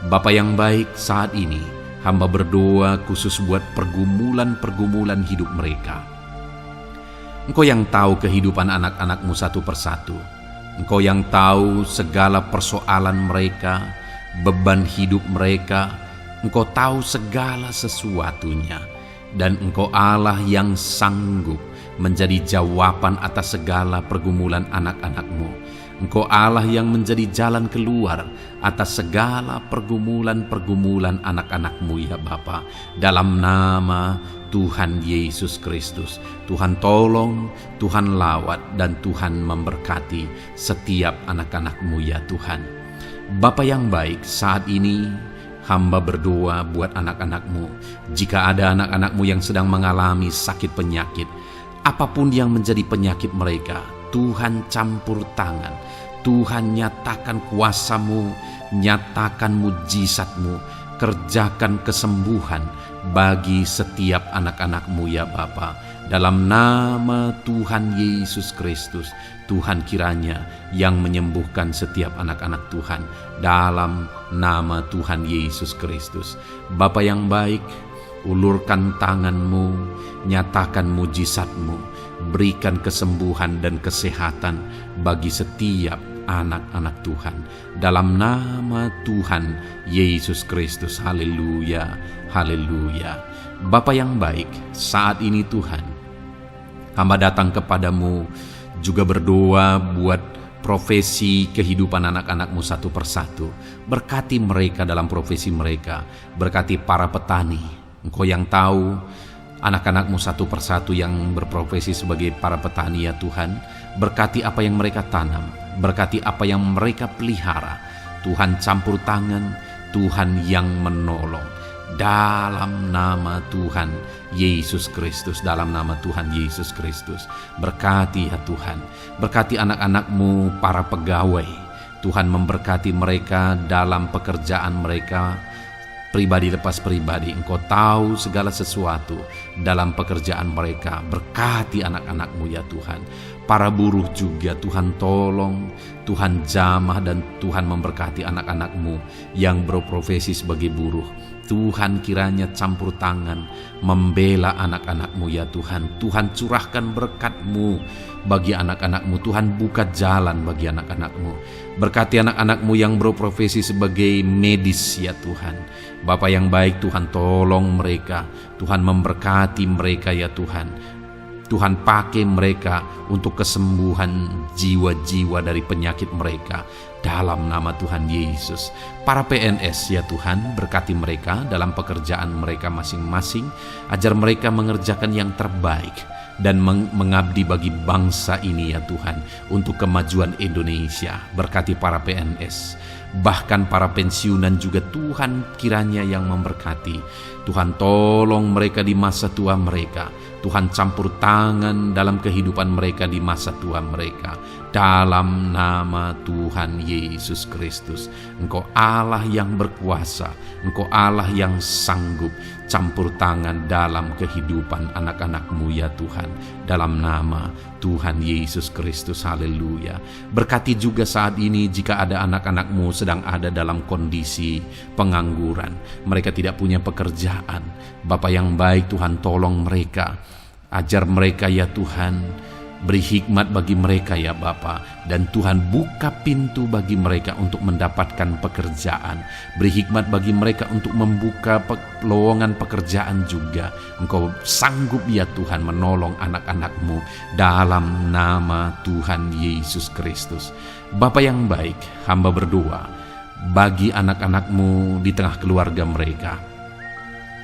Bapa yang baik, saat ini hamba berdoa khusus buat pergumulan hidup mereka. Engkau yang tahu kehidupan anak-anak-Mu satu persatu. Engkau yang tahu segala persoalan mereka, beban hidup mereka. Engkau tahu segala sesuatunya. Dan Engkau Allah yang sanggup menjadi jawaban atas segala pergumulan anak-anak-Mu. Engkau Allah yang menjadi jalan keluar atas segala pergumulan anak-anak-Mu ya Bapa. Dalam nama Tuhan Yesus Kristus, Tuhan tolong, Tuhan lawat, dan Tuhan memberkati setiap anak-anak-Mu ya Tuhan. Bapa yang baik, saat ini hamba berdoa buat anak-anak-Mu. Jika ada anak-anak-Mu yang sedang mengalami sakit penyakit, apapun yang menjadi penyakit mereka, Tuhan campur tangan. Tuhan nyatakan kuasa-Mu, nyatakan mujizat-Mu, kerjakan kesembuhan bagi setiap anak-anak-Mu ya Bapa. Dalam nama Tuhan Yesus Kristus, Tuhan kiranya yang menyembuhkan setiap anak-anak Tuhan. Dalam nama Tuhan Yesus Kristus. Bapa yang baik, ulurkan tangan-Mu, nyatakan mujizat-Mu, berikan kesembuhan dan kesehatan bagi setiap anak-anak Tuhan. Dalam nama Tuhan Yesus Kristus. Haleluya, haleluya. Bapa yang baik, saat ini Tuhan, hamba datang kepadamu juga berdoa buat profesi kehidupan anak-anak-Mu satu persatu. Berkati mereka dalam profesi mereka. Berkati para petani. Engkau yang tahu anak-anak-Mu satu persatu yang berprofesi sebagai para petani ya Tuhan. Berkati apa yang mereka tanam, berkati apa yang mereka pelihara. Tuhan campur tangan, Tuhan yang menolong. Dalam nama Tuhan Yesus Kristus, dalam nama Tuhan Yesus Kristus. Berkati ya Tuhan, berkati anak-anak-Mu para pegawai. Tuhan memberkati mereka dalam pekerjaan mereka, pribadi lepas pribadi. Engkau tahu segala sesuatu dalam pekerjaan mereka. Berkati anak-anak-Mu ya Tuhan. Para buruh juga Tuhan tolong, Tuhan jamah, dan Tuhan memberkati anak-anak-Mu yang berprofesi sebagai buruh. Tuhan kiranya campur tangan membela anak-anak-Mu ya Tuhan. Tuhan curahkan berkat-Mu bagi anak-anak-Mu. Tuhan buka jalan bagi anak-anak-Mu. Berkati anak-anak-Mu yang berprofesi sebagai medis ya Tuhan. Bapa yang baik, Tuhan tolong mereka. Tuhan memberkati mereka ya Tuhan. Tuhan pakai mereka untuk kesembuhan jiwa-jiwa dari penyakit mereka. Dalam nama Tuhan Yesus. Para PNS ya Tuhan, berkati mereka dalam pekerjaan mereka masing-masing. Ajar mereka mengerjakan yang terbaik dan mengabdi bagi bangsa ini ya Tuhan, untuk kemajuan Indonesia. Berkati para PNS, bahkan para pensiunan juga Tuhan kiranya yang memberkati. Tuhan tolong mereka di masa tua mereka. Tuhan campur tangan dalam kehidupan mereka di masa tua mereka. Dalam nama Tuhan Yesus Kristus. Engkau Allah yang berkuasa, Engkau Allah yang sanggup. Campur tangan dalam kehidupan anak-anak-Mu ya Tuhan. Dalam nama Tuhan Yesus Kristus. Haleluya. Berkati juga saat ini jika ada anak-anak-Mu sedang ada dalam kondisi pengangguran. Mereka tidak punya pekerjaan. Bapa yang baik, Tuhan tolong mereka. Ajar mereka ya Tuhan. Beri hikmat bagi mereka ya Bapa. Dan Tuhan buka pintu bagi mereka untuk mendapatkan pekerjaan. Beri hikmat bagi mereka untuk membuka lowongan pekerjaan juga. Engkau sanggup ya Tuhan menolong anak-anak-Mu. Dalam nama Tuhan Yesus Kristus. Bapa yang baik, hamba berdoa bagi anak-anak-Mu di tengah keluarga mereka.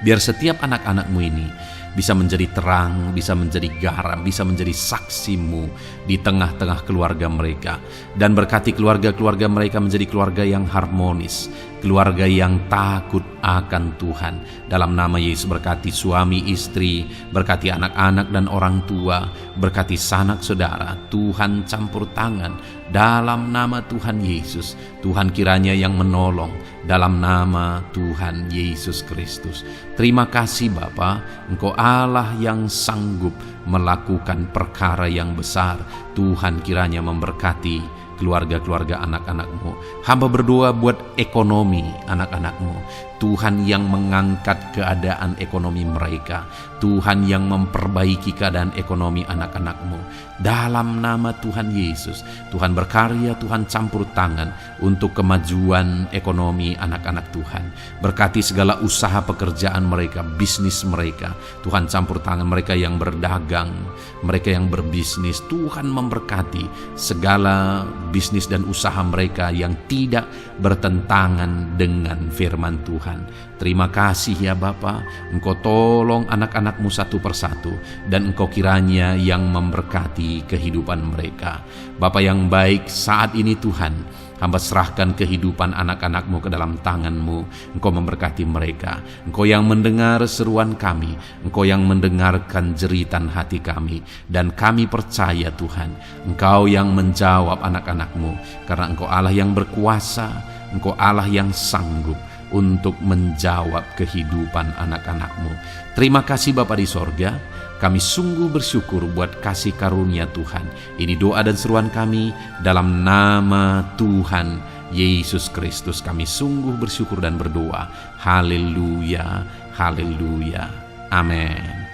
Biar setiap anak-anak-Mu ini bisa menjadi terang, bisa menjadi garam, bisa menjadi saksi-Mu di tengah-tengah keluarga mereka. Dan berkati keluarga-keluarga mereka menjadi keluarga yang harmonis, keluarga yang takut akan Tuhan. Dalam nama Yesus berkati suami istri, berkati anak-anak dan orang tua, berkati sanak saudara. Tuhan campur tangan dalam nama Tuhan Yesus. Tuhan kiranya yang menolong dalam nama Tuhan Yesus Kristus. Terima kasih Bapa, Engkau Allah yang sanggup melakukan perkara yang besar. Tuhan kiranya memberkati keluarga-keluarga anak-anak-Mu. Hamba berdoa buat ekonomi anak-anak-Mu. Tuhan yang mengangkat keadaan ekonomi mereka. Tuhan yang memperbaiki keadaan ekonomi anak-anak-Mu. Dalam nama Tuhan Yesus, Tuhan berkarya, Tuhan campur tangan untuk kemajuan ekonomi anak-anak Tuhan. Berkati segala usaha pekerjaan mereka, bisnis mereka. Tuhan campur tangan mereka yang berdagang, mereka yang berbisnis. Tuhan memberkati segala bisnis dan usaha mereka yang tidak bertentangan dengan firman Tuhan. Terima kasih ya Bapa, Engkau tolong anak-anak-Mu satu persatu, dan Engkau kiranya yang memberkati kehidupan mereka. Bapa yang baik, saat ini Tuhan, hamba serahkan kehidupan anak-anak-Mu ke dalam tangan-Mu. Engkau memberkati mereka. Engkau yang mendengar seruan kami, Engkau yang mendengarkan jeritan hati kami, dan kami percaya Tuhan, Engkau yang menjawab anak-anak-Mu, karena Engkau Allah yang berkuasa, Engkau Allah yang sanggup untuk menjawab kehidupan anak-anak-Mu. Terima kasih Bapa di sorga. Kami sungguh bersyukur buat kasih karunia Tuhan. Ini doa dan seruan kami dalam nama Tuhan Yesus Kristus. Kami sungguh bersyukur dan berdoa. Haleluya, haleluya, amin.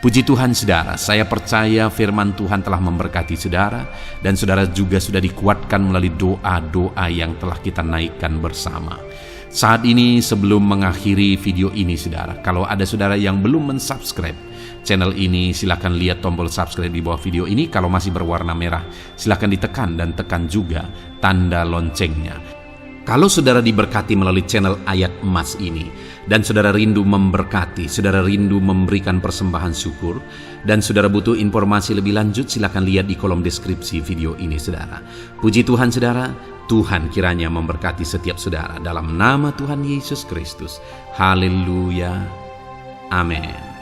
Puji Tuhan saudara, saya percaya firman Tuhan telah memberkati saudara, dan saudara juga sudah dikuatkan melalui doa-doa yang telah kita naikkan bersama. Saat ini sebelum mengakhiri video ini saudara, kalau ada saudara yang belum mensubscribe channel ini, silakan lihat tombol subscribe di bawah video ini. Kalau masih berwarna merah, silakan ditekan dan tekan juga tanda loncengnya. Kalau saudara diberkati melalui channel Ayat Emas ini, dan saudara rindu memberkati, saudara rindu memberikan persembahan syukur, dan saudara butuh informasi lebih lanjut, silakan lihat di kolom deskripsi video ini saudara. Puji Tuhan saudara, Tuhan kiranya memberkati setiap saudara dalam nama Tuhan Yesus Kristus. Haleluya, amin.